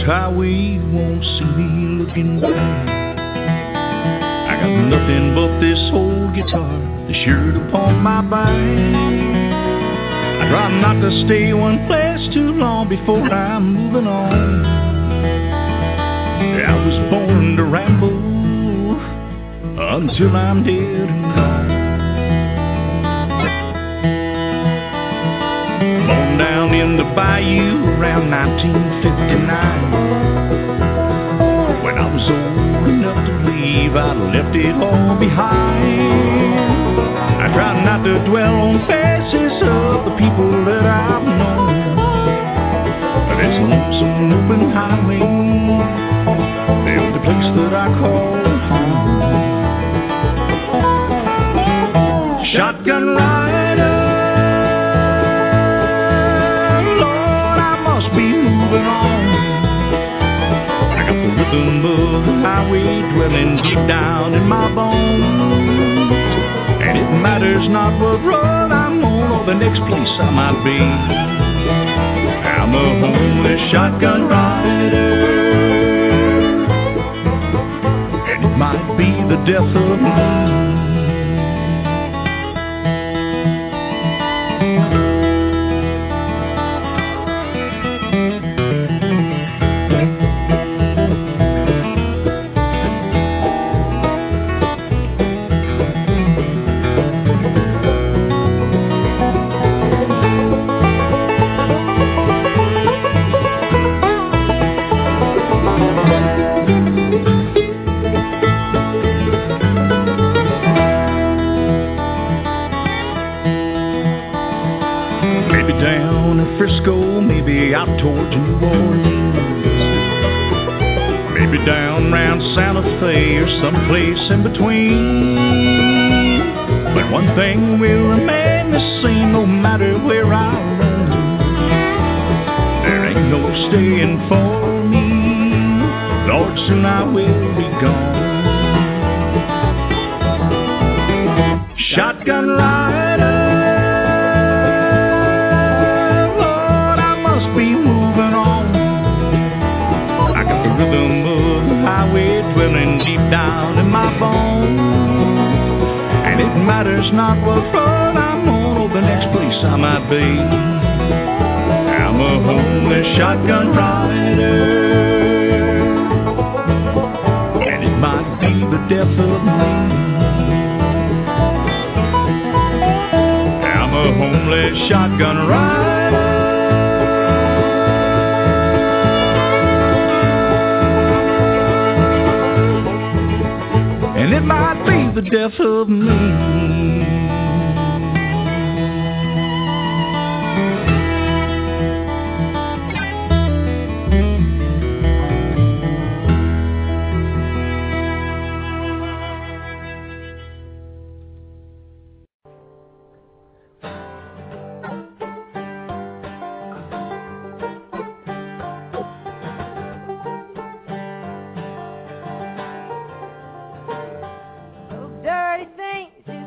highway won't see me looking back. I got nothing but this old guitar, the shirt upon my back. I try not to stay one place too long before I'm moving on. I was born to ramble until I'm dead and gone. Born down in the bayou around 1959. When I was old enough to leave, I left it all behind. I try not to dwell on faces of the people that I've known. But it's a lonesome open highway, the only place that I call home. Shotgun rider, Lord, I must be moving on. I got the rhythm of the highway dwelling deep down in my bones. And it matters not what road I'm on or the next place I might be. I'm a homeless shotgun rider, and it might be the death of me. Maybe out towards New Orleans, maybe down round Santa Fe or someplace in between. But one thing will remain the same no matter where I roam. There ain't no staying for me, Lord, soon I will be gone. Shotgun rider, rhythm of the highway dwelling deep down in my bones. And it matters not what road I'm on or the next place I might be. I'm a homeless shotgun rider, and it might be the death of me. I'm a homeless shotgun rider, and it might be the death of me. Dirty things you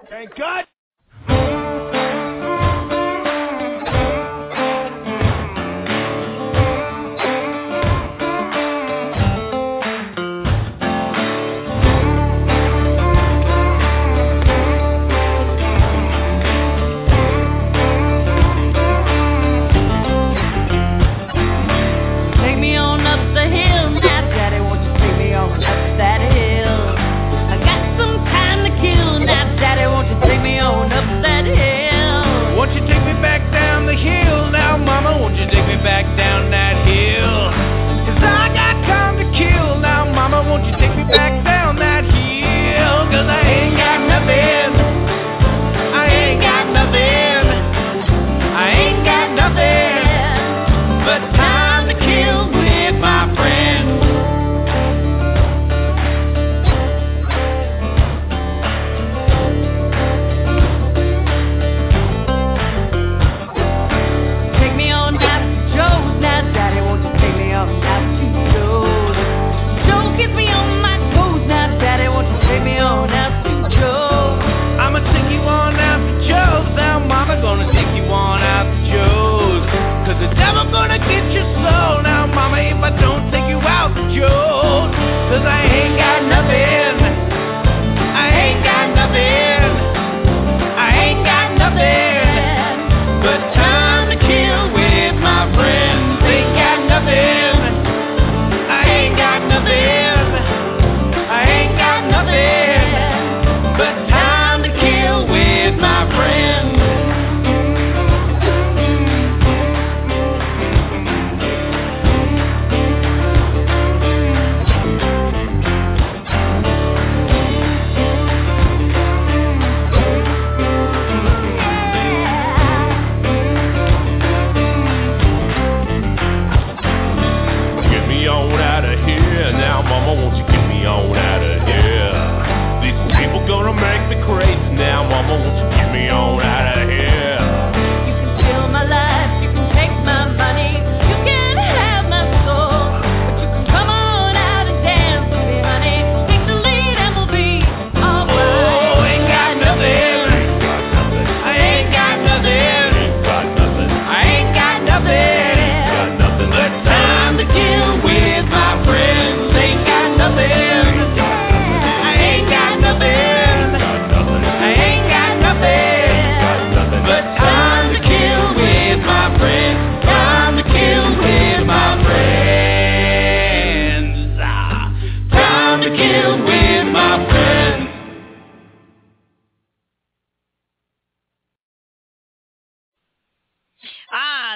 Thank God.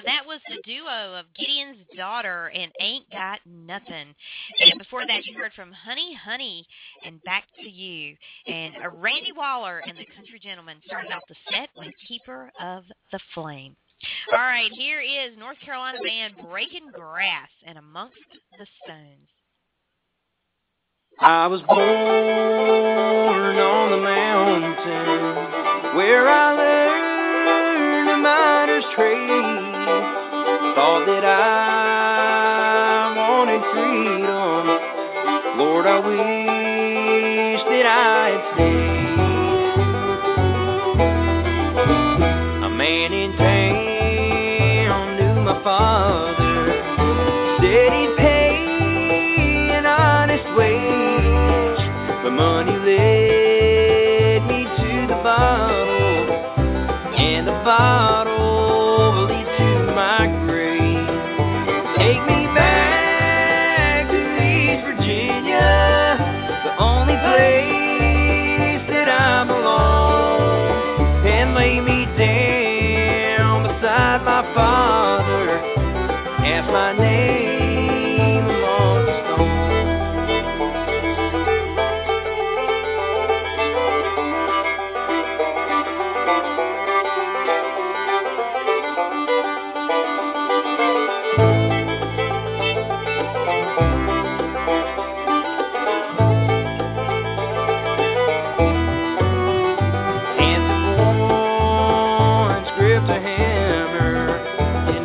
That was the duo of Gideon's Daughter and Ain't Got Nothing. And before that, you heard from Honey Honey and Back to You. And Randy Waller and the Country Gentlemen started off the set with Keeper of the Flame. All right, here is North Carolina band Breaking Grass and Amongst the Stones. I was born on the mountain where I learned a miner's trade. Thought that I wanted freedom. Lord, I wish that I had stayed. A man in town knew my father, said he'd pay an honest wage, but money led me to the bottle, and the bottle will lead to my grave. Take me back to East Virginia, the only place that I belong, and lay me down beside my father, ask my name among the stones.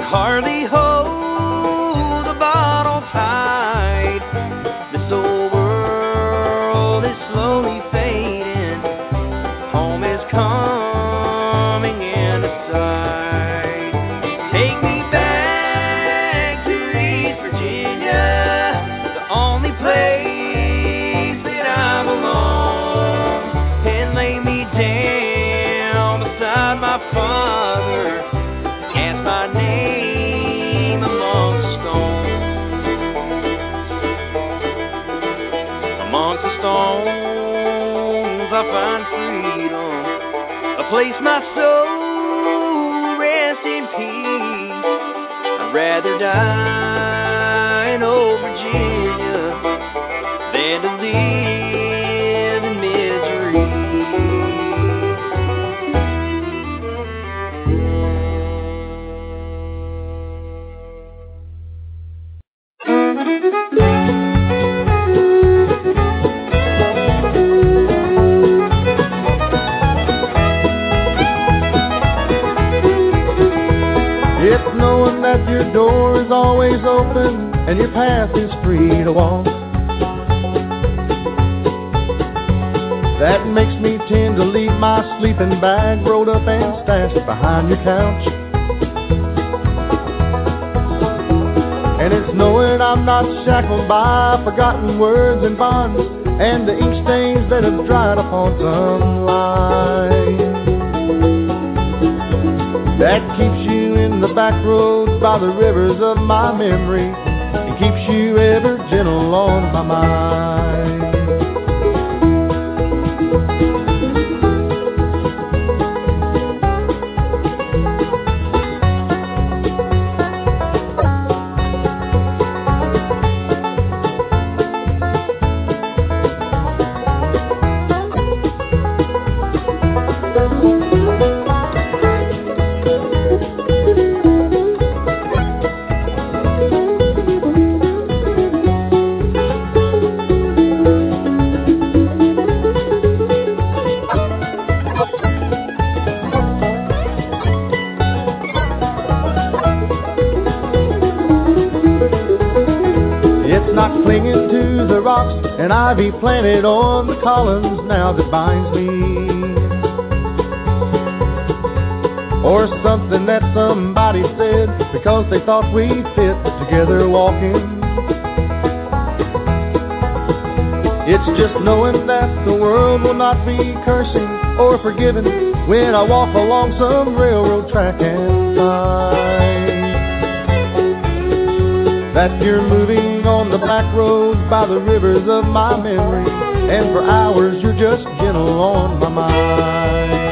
Hardly hold the bottle tight. This old world is slowly fading. Home is coming. I find freedom, a place my soul rests in peace. I'd rather die in old Virginia than to live in misery. It's knowing that your door is always open and your path is free to walk. That makes me tend to leave my sleeping bag rolled up and stashed behind your couch. And it's knowing I'm not shackled by forgotten words and bonds and the ink stains that have dried upon some line. That keeps you in the back roads by the rivers of my memory and keeps you ever gentle on my mind. Clinging to the rocks and ivy planted on the columns now that binds me, or something that somebody said because they thought we fit together walking. It's just knowing that the world will not be cursing or forgiving when I walk along some railroad track and find that you're moving on the back roads by the rivers of my memory, and for hours you're just gentle on my mind.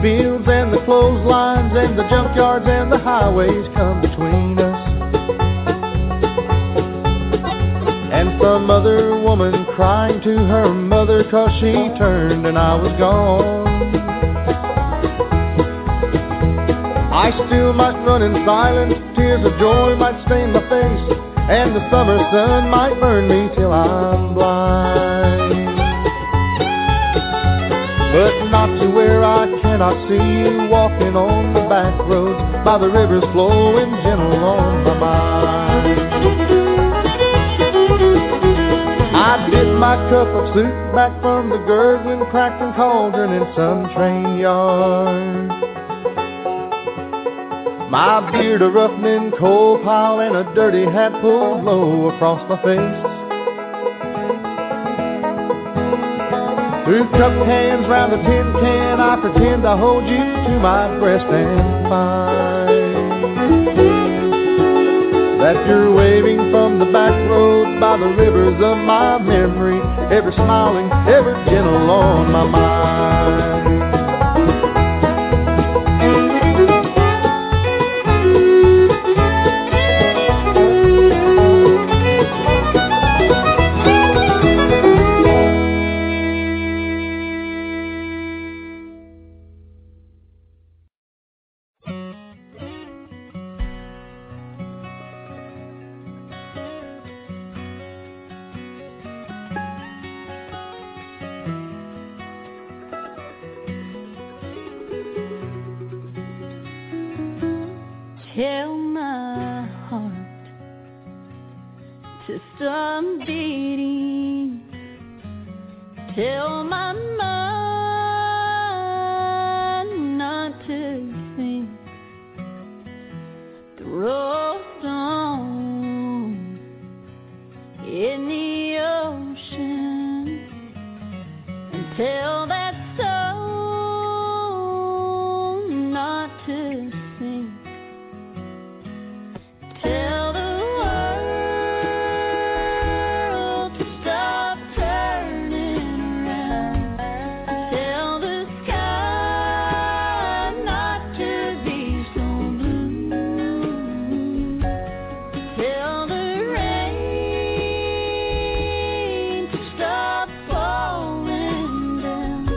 Fields and the clotheslines and the junkyards and the highways come between us, and some other woman crying to her mother 'cause she turned and I was gone. I still might run in silence, tears of joy might stain my face, and the summer sun might burn me till I'm blind, but not to where I cannot see you walking on the back roads by the rivers flowing gentle on my mind. I dip my cup of soup back from the gurgling, crackling cauldron in some train yard, my beard a roughening coal pile and a dirty hat pulled low across my face. Through cupped hands round a tin can, I pretend I hold you to my breast and find that you're waving from the back roads by the rivers of my memory, ever smiling, ever gentle on my mind. Tell my heart to stop beating. Tell my mind not to think. The road's on in the ocean, and tell that soul not to sink. Tell the world to stop turning around. Tell the sky not to be so blue. Tell the rain to stop falling down.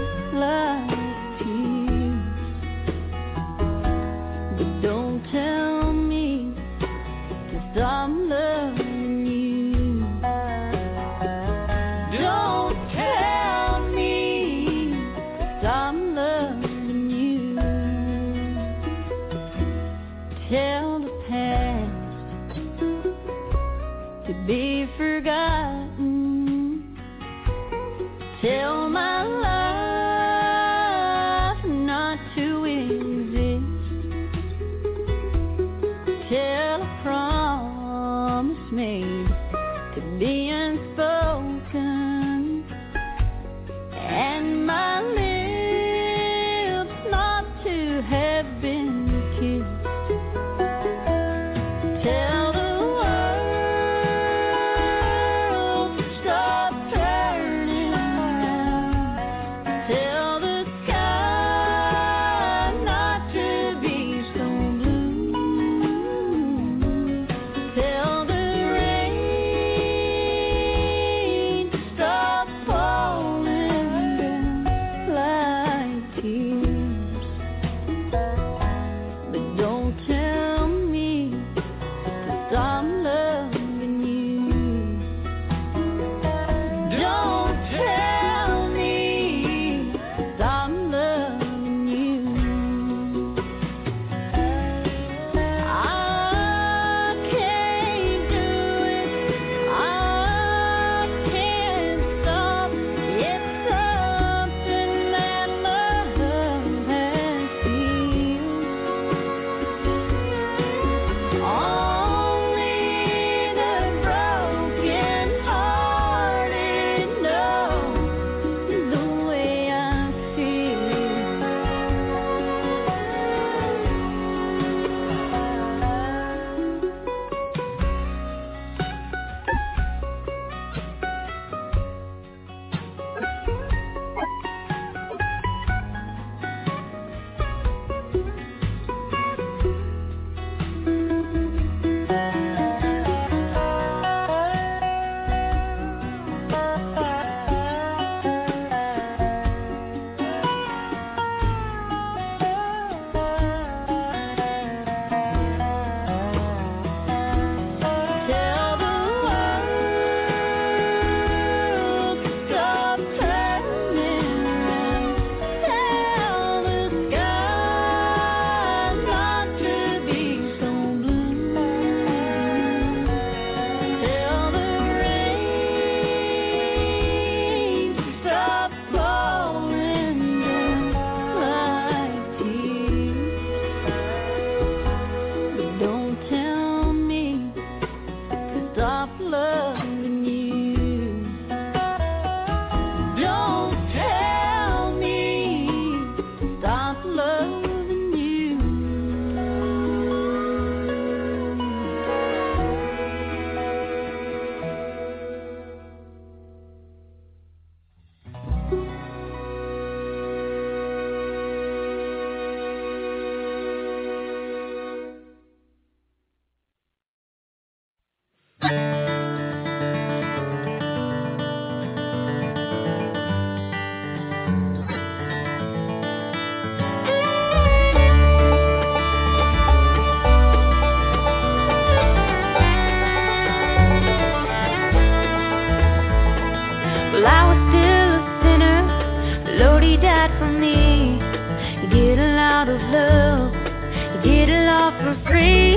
free.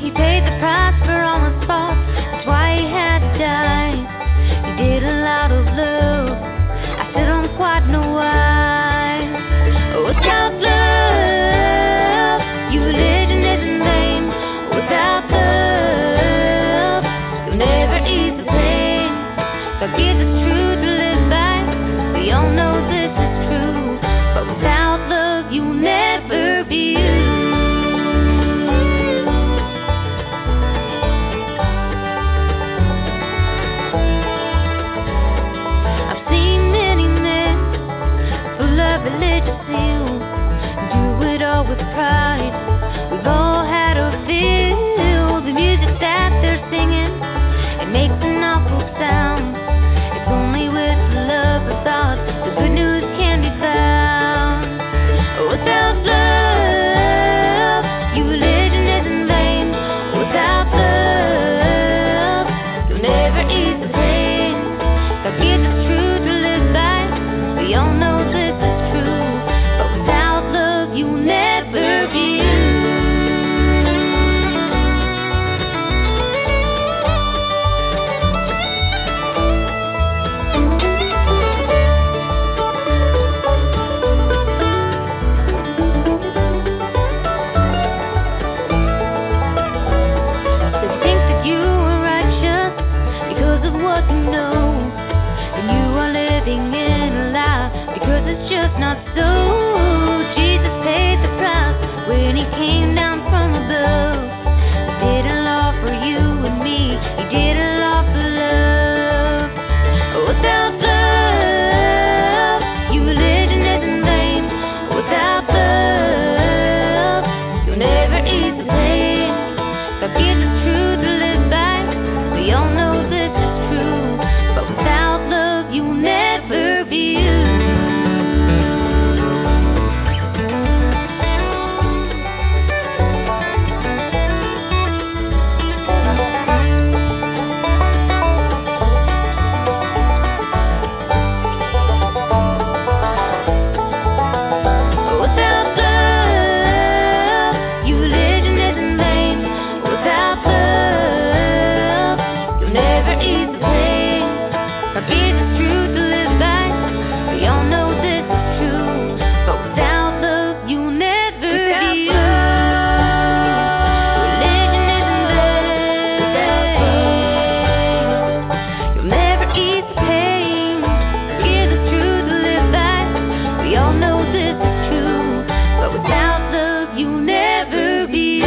He paid the price for all my faults. That's why he had to die. He did a lot of love. I still don't quite know why. Without love, your religion is in vain. Without love, you'll never ease the pain. Forgive the truth to live by. We all know this is true. But without love, you'll never be you. I've seen many men full of religious zeal do it all with pride. We've all had our fill. The music that they're singing, it makes an awful sound. It's only with the love of God the good news can be found. Without love, your religion is in vain. Without love, you'll never ease the pain. Forget the truth to live by. We all know this is true. But without love, you'll never be you. So you think that you are righteous because of what you know, and you are living in a lie because it's just not so. Jesus paid the price when he came down from above. He did it all for you and me. He did it all for love. Without love, your religion is in vain. Without love, you'll never ease the pain. Forget the truth to live by. We all know this is true. But without love, you'll never be you. Without love, your religion is in vain. Without love, you'll never ease the pain. Forget the truth to live by. We all know this is true. But without love, you'll never be you. Religion is in vain. You'll never ease the pain. Forget the truth to live by. We all know this is true. But without love, you'll never be you.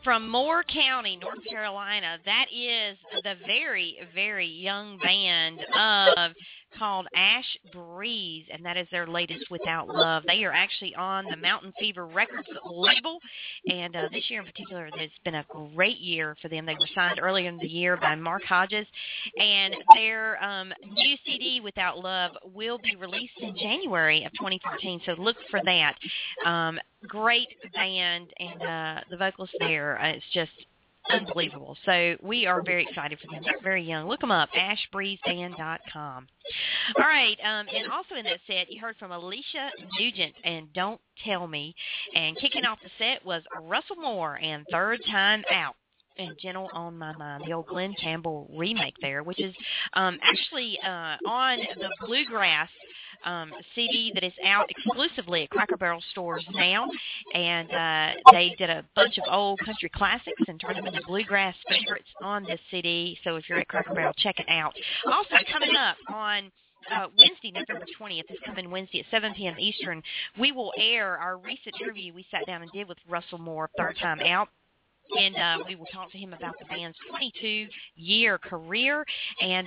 From Moore County, North Carolina, that is the very, very young band of called Ash Breeze, and that is their latest, Without Love. They are actually on the Mountain Fever Records label, and this year in particular, it's been a great year for them. They were signed earlier in the year by Mark Hodges, and their new CD, Without Love, will be released in January of 2014, so look for that. Great band, and the vocalist there, it's just unbelievable. So we are very excited for them. They're very young. Look them up, ashbreezeband.com. All right, and also in that set, you heard from Alicia Nugent and Don't Tell Me. And kicking off the set was Russell Moore and Third Time Out and Gentle on My Mind, the old Glenn Campbell remake there, which is actually on the Bluegrass CD that is out exclusively at Cracker Barrel stores now, and they did a bunch of old country classics and turned them into bluegrass favorites on this CD, so if you're at Cracker Barrel, check it out. Also, coming up on Wednesday, November 20th, this coming Wednesday at 7 p.m. Eastern, we will air our recent interview we sat down and did with Russell Moore, Third Time Out. And we will talk to him about the band's 22-year career and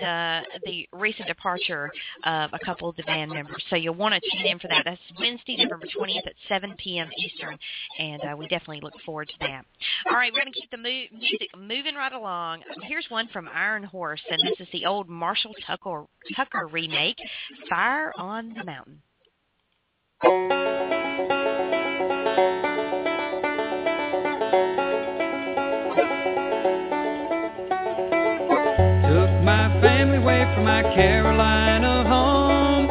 the recent departure of a couple of the band members. So you'll want to tune in for that. That's Wednesday, November 20th at 7 p.m. Eastern, and we definitely look forward to that. All right, we're going to keep the music moving right along. Here's one from Iron Horse, and this is the old Marshall Tucker remake, Fire on the Mountain. Family away from my Carolina home,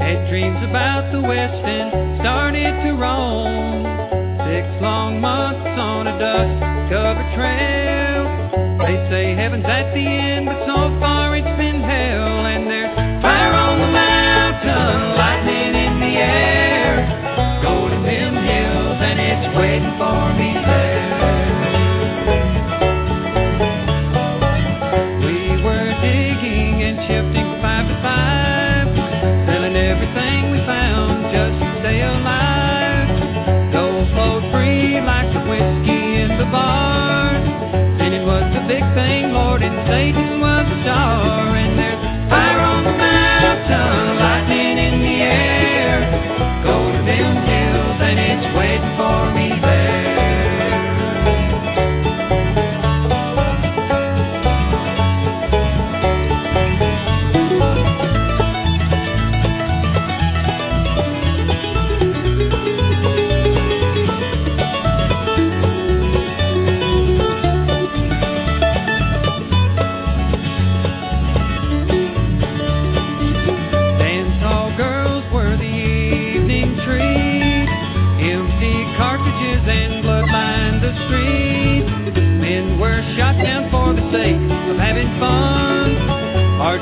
had dreams about the West and started to roam. 6 long months on a dust-covered trail. They say heaven's at the end, but so far it's been hell. And there's fire on the mountain, lightning in the air, go to them hills and it's waiting for me there. Shifting 5 to 5, selling everything we found just to stay alive. Gold flowed free like the whiskey in the bar. Sin was the big thing, Lord, and Satan was the star. And there's fire on the mountain, lightning in the air, go to them hills and it's waiting for me there.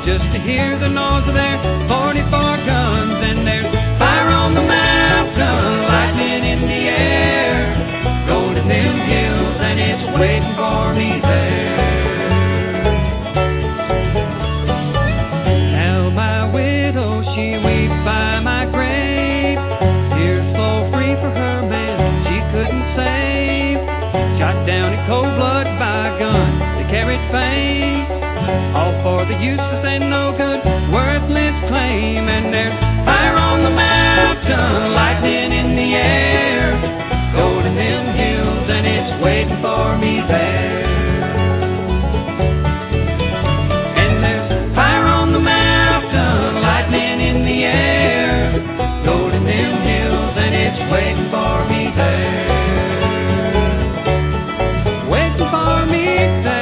Just to hear the noise of their 44 guns. And there's fire on the mountain, lightning in the air, go to them hills and it's waiting for me there. Now my widow, she weeps by my grave, tears flow free for her man she couldn't save, shot down in cold blood by a gun that carried fame, all for the useless and no good, worthless claim. And there's fire on the mountain, lightning in the air, go to them hills and it's waiting for me there. And there's fire on the mountain, lightning in the air, go to them hills and it's waiting for me there. Waiting for me there.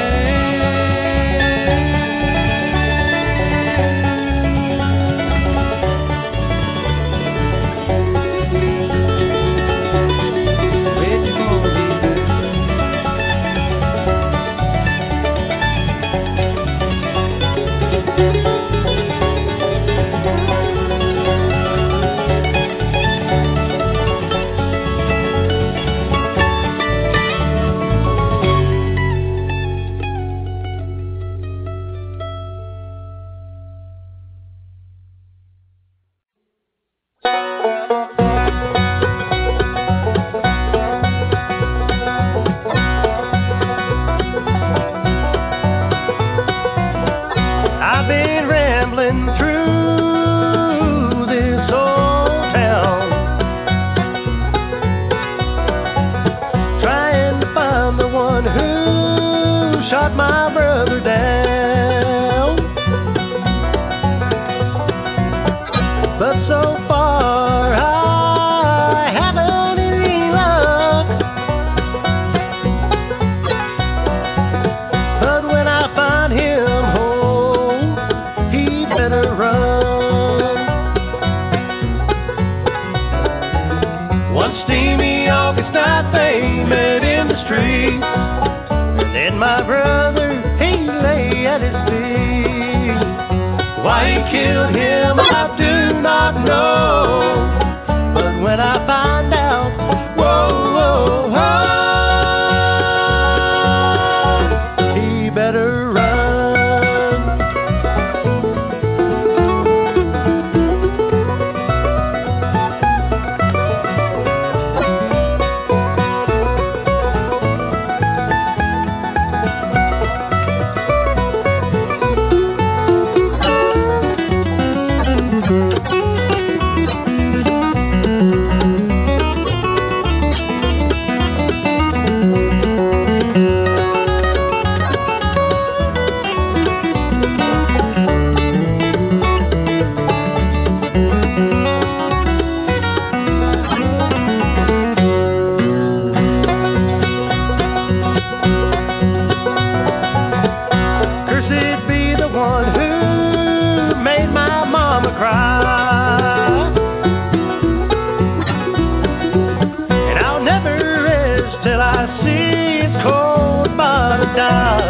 done.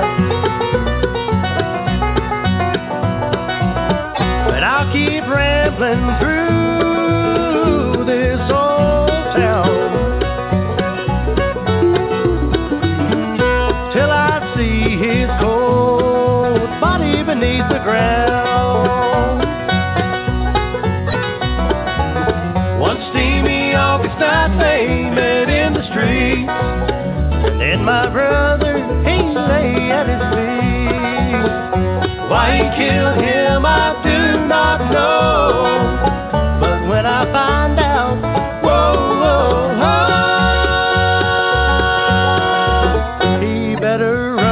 But I'll keep rambling through this old town till I see his cold body beneath the ground. One steamy August night they met in the street, and then my brother, he lay at his feet. Why he killed him I do not know, but when I find out, whoa, whoa, whoa, he better run.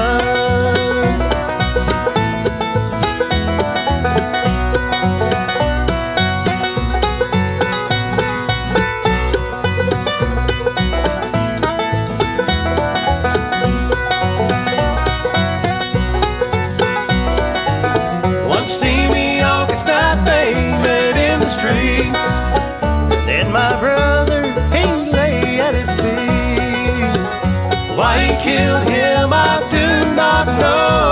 One steamy August night they met in the street, and then my brother, he lay at his feet. Why he killed him I do not know,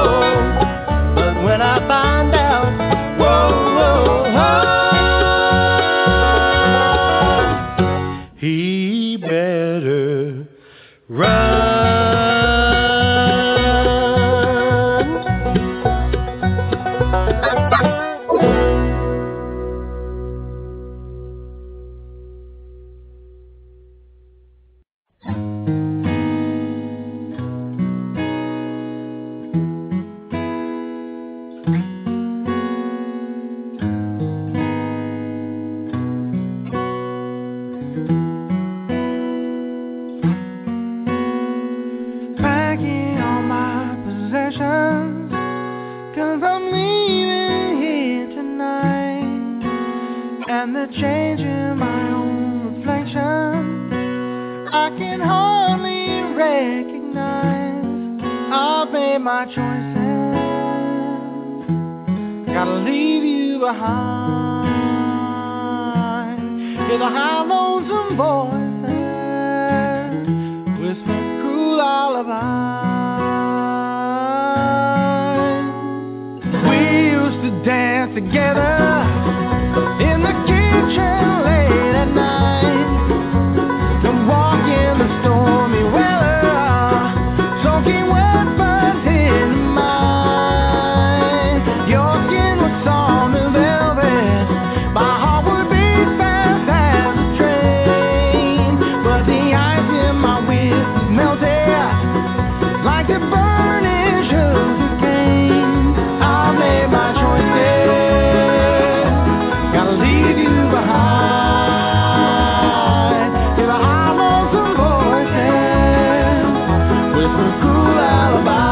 but when I find out, whoa, whoa, whoa, he better run. Packing all my possessions, 'cause I'm leaving here tonight. And the change in my own reflection I can hardly recognize. I've made my choices, gotta leave you behind. Hear the high lonesome voices whisper cruel lullabies. We used to dance together in the kitchen late at night, and walk in the stormy weather, soaking wet buds into mine. Your skin was soft as velvet, my heart would beat fast as a train, but the ice in my whiskey melted like the burning sugar cane. I made my choices, gotta leave you behind. Hear the high lonesome voices whisper cool lullabies.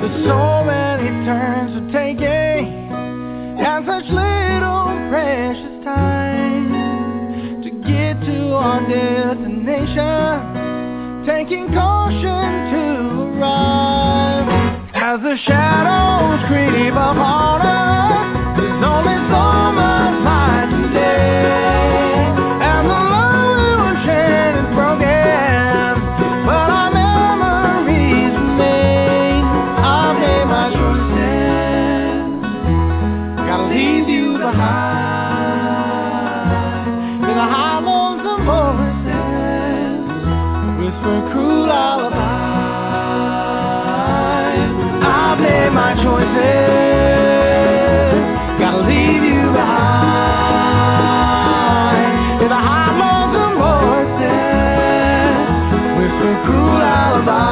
There's so many turns to taking, and such little precious time to get to our destination, taking caution to arrive. As the shadows creep upon us, there's only so much light today, and the love we were sharing is broken, but our memories remain. I've made my choices, gotta leave you behind. Hear the high lonesome voices whisper cruel lullabies. I've made my choices, gotta leave you behind. Hear the high lonesome voices whisper cruel lullabies.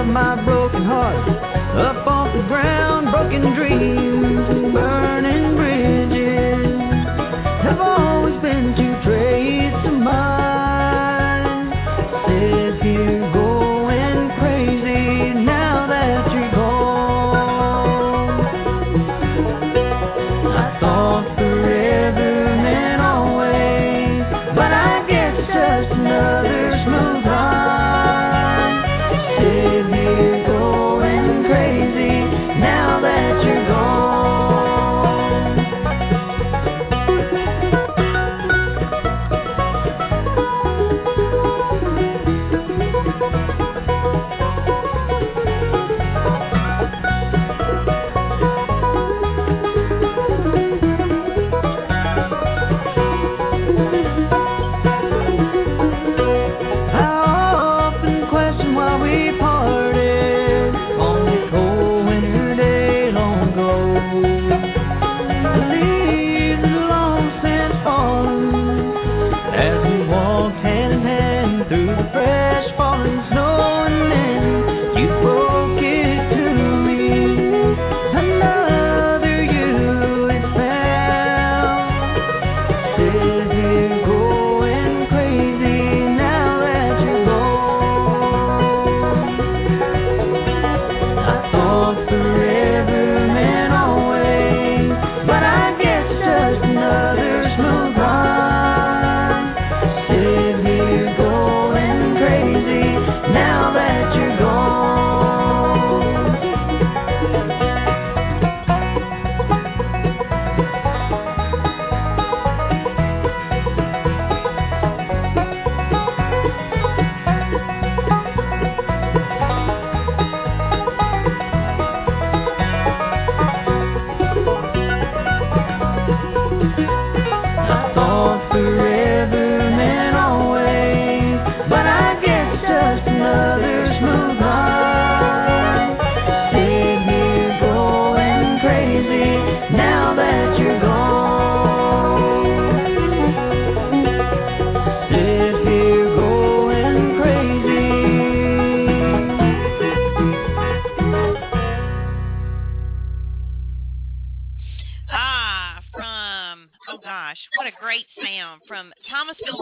of my broken heart. Up off the ground, broken dreams and burning bridges have always been two traits of mine. Sit here going crazy now that you're gone. I thought forever meant always, but I guess it's just another smooth ride. Sit here going crazy now that you're gone.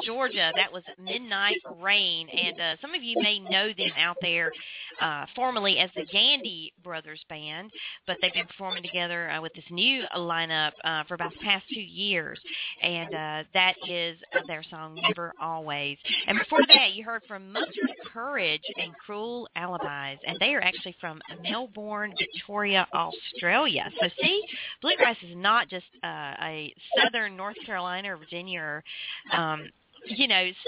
Georgia. That was Midnight Rain, and some of you may know them out there formerly as the Gandy Brothers Band, but they've been performing together with this new lineup for about the past 2 years, and that is their song Never Always. And before that, you heard from Muster Courage and Cruel Alibis, and they are actually from Melbourne, Victoria, Australia. So see, bluegrass is not just a southern North Carolina or Virginia or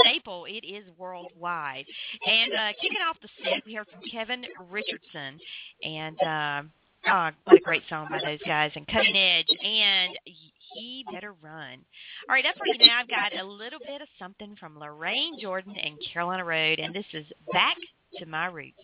staple. It is worldwide. And kicking off the set, we heard from Kevin Richardson, and what a great song by those guys, and Cutting Edge, and He Better Run. All right, up for you now, I've got a little bit of something from Lorraine Jordan and Carolina Road, and this is Back to My Roots.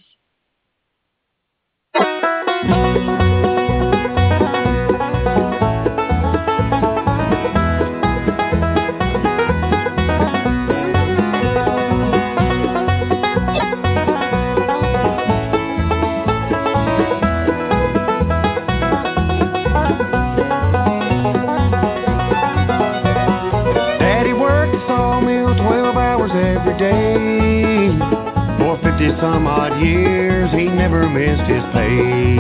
Day. For 50-some odd years, he never missed his pay.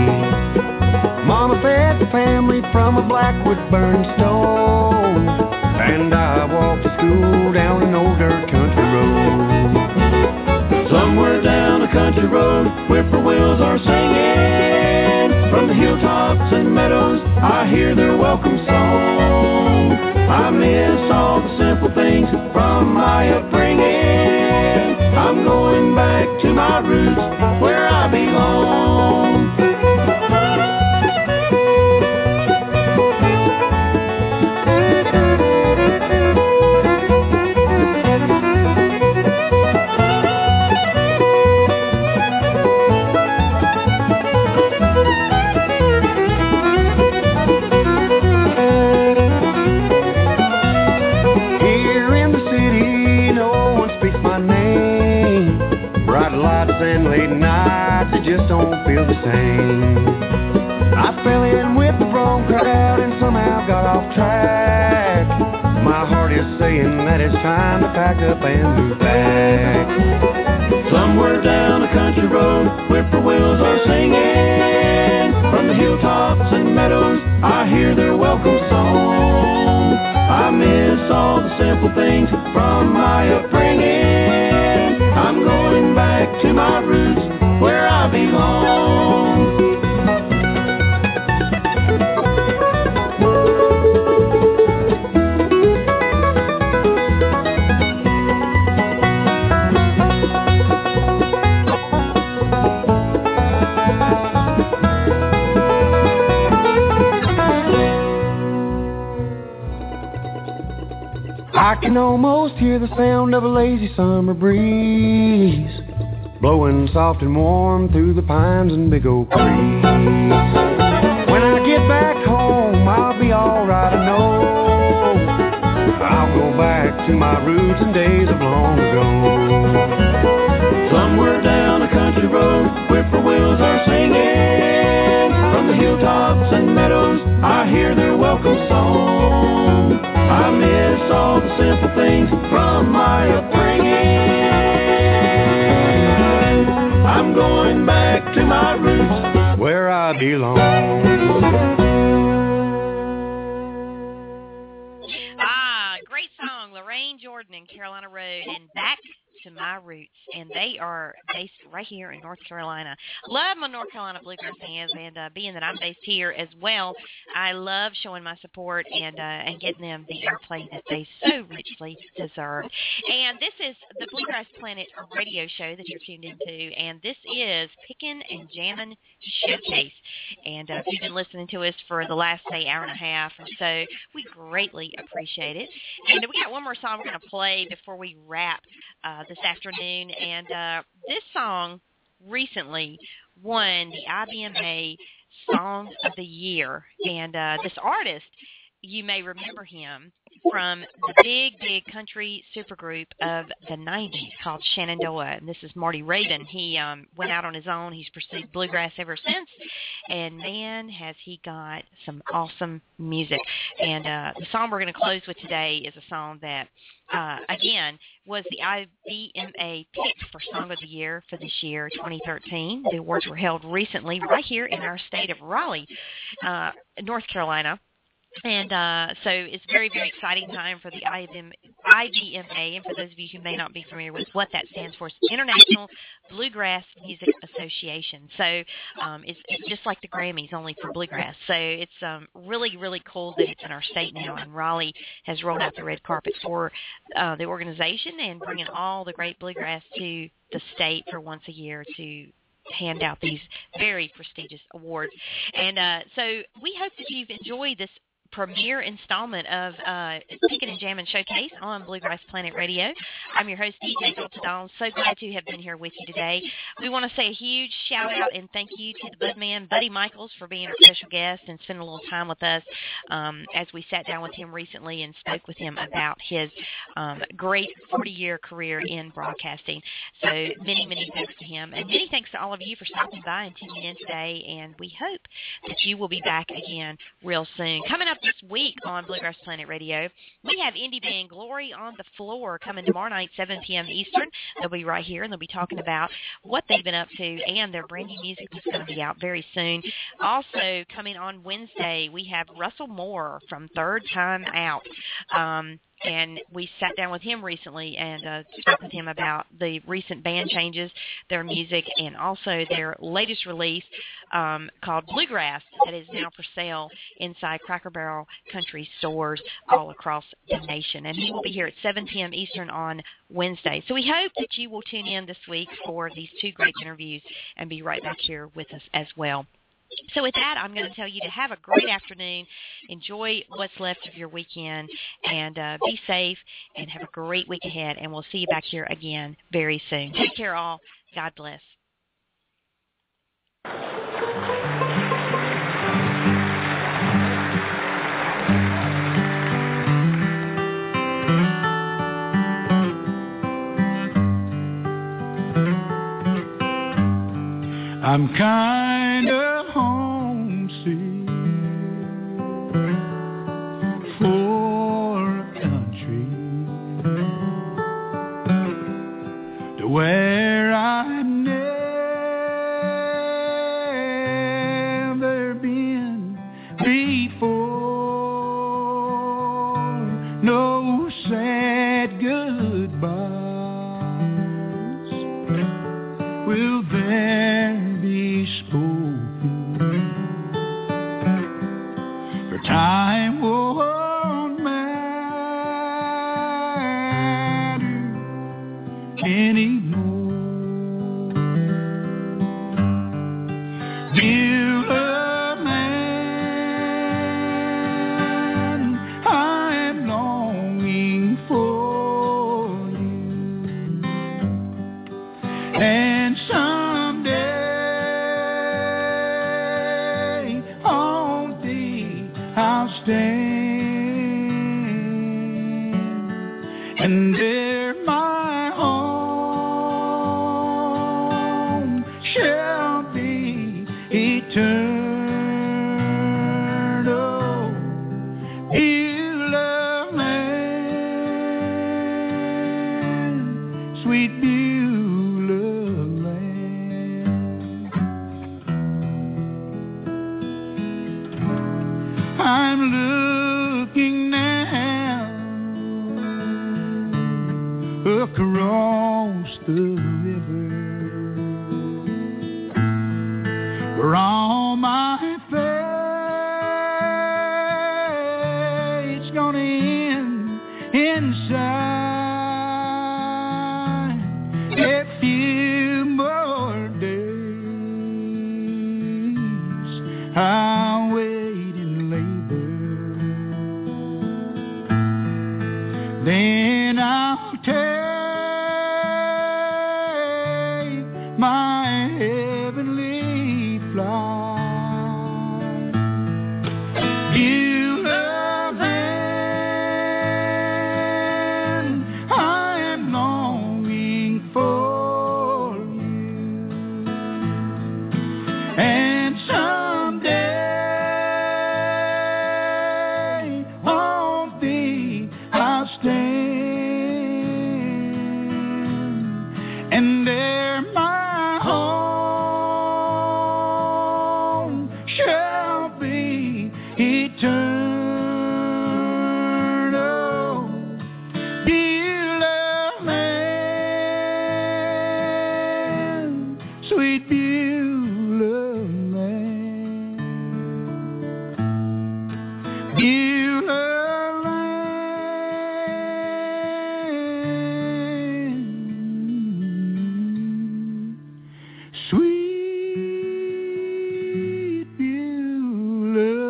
Mama fed the family from a blackwood burned stove, and I walked to school down an old dirt country road. Somewhere down a country road, whippoorwills are singing. From the hilltops and meadows, I hear their welcome song. I miss all the simple things from my upbringing. I'm going back to my roots where I belong. Bright light rides and late nights, it just don't feel the same. I fell in with the wrong crowd and somehow got off track. My heart is saying that it's time to pack up and move back. Somewhere down a country road, whippoorwills are singing. From the hilltops and meadows, I hear their welcome song. I miss all the simple things from my upbringing. I'm going back to my roots where I belong. I can almost hear the sound of a lazy summer breeze blowing soft and warm through the pines and big oak trees. When I get back home, I'll be alright, I know. I'll go back to my roots and days of long ago. Somewhere down a country road, whippoorwills are singing. From the hilltops and meadows, I hear their welcome song. I miss all the simple things from my upbringing. I'm going back to my roots where I belong. Great song, Lorraine Jordan and Carolina Road, and Back to My Roots, and they are based right here in North Carolina. Love my North Carolina bluegrass fans, and being that I'm based here as well, I love showing my support and getting them the airplay that they so richly deserve. And this is the Bluegrass Planet radio show that you're tuned into, and this is Pickin Jammin Showcase. And if you've been listening to us for the last, say, hour and a half or so, we greatly appreciate it. And we got one more song we're going to play before we wrap this afternoon, and this song recently won the IBMA Song of the Year, and this artist, you may remember him from the big country supergroup of the 90s called Shenandoah, and this is Marty Raybon. He went out on his own. He's pursued bluegrass ever since, and man, has he got some awesome music. And the song we're going to close with today is a song that, again, was the IBMA pick for Song of the Year for this year, 2013. The awards were held recently right here in our state of Raleigh, North Carolina. And so it's a very, very exciting time for the IBMA. And for those of you who may not be familiar with what that stands for, it's International Bluegrass Music Association. So it's just like the Grammys, only for bluegrass. So it's really, really cool that it's in our state now. And Raleigh has rolled out the red carpet for the organization and bringing all the great bluegrass to the state for once a year to hand out these very prestigious awards. And so we hope that you've enjoyed this premiere installment of Pickin Jammin Showcase on Bluegrass Planet Radio. I'm your host, DJ Delta. So glad to have been here with you today. We want to say a huge shout out and thank you to the Budman, Buddy Michaels, for being our special guest and spending a little time with us as we sat down with him recently and spoke with him about his great 40-year career in broadcasting. So many, many thanks to him, and many thanks to all of you for stopping by and tuning in today, and we hope that you will be back again real soon. Coming up this week on Bluegrass Planet Radio, we have indie band Glory on the Floor coming tomorrow night, 7 p.m. Eastern. They'll be right here, and they'll be talking about what they've been up to and their brand new music that's going to be out very soon. Also, coming on Wednesday, we have Russell Moore from Third Time Out. And we sat down with him recently and spoke with him about the recent band changes, their music, and also their latest release called Bluegrass that is now for sale inside Cracker Barrel country stores all across the nation. And he will be here at 7 p.m. Eastern on Wednesday. So we hope that you will tune in this week for these two great interviews and be right back here with us as well. So with that, I'm going to tell you to have a great afternoon, enjoy what's left of your weekend, and be safe and have a great week ahead, and we'll see you back here again very soon. Take care all. God bless. I'm kinda homesick for a country to where I've never been before. No sad goodbyes will there be spoken, for time won't matter anymore. Dear man, I'm longing for you, and someday on thee I'll stand, and there my home shall be eternal. Beulah land, sweet Beulah land. I'm looking now across the river, where all my fate's gonna end inside a few more days. I'll wait in labor, then I'll take my heavenly flight. Beulah land, I am longing for you, and someday on thee I'll stand, and there my home shall be eternal. Beulah land, sweet Beulah land. Beulah land, sweet Beulah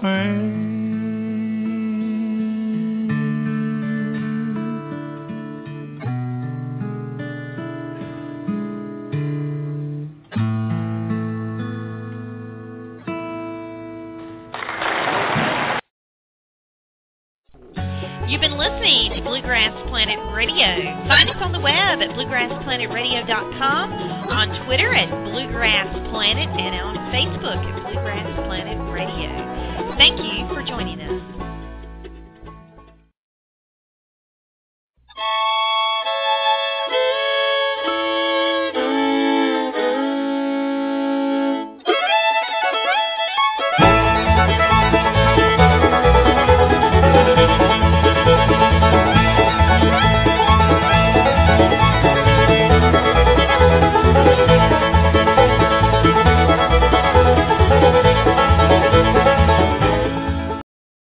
land. You've been listening to Bluegrass Planet Radio. Find us on the web at bluegrass-planet-radio.com, on Twitter at Bluegrass Planet, and on Facebook at Bluegrass Planet Radio. Thank you for joining us.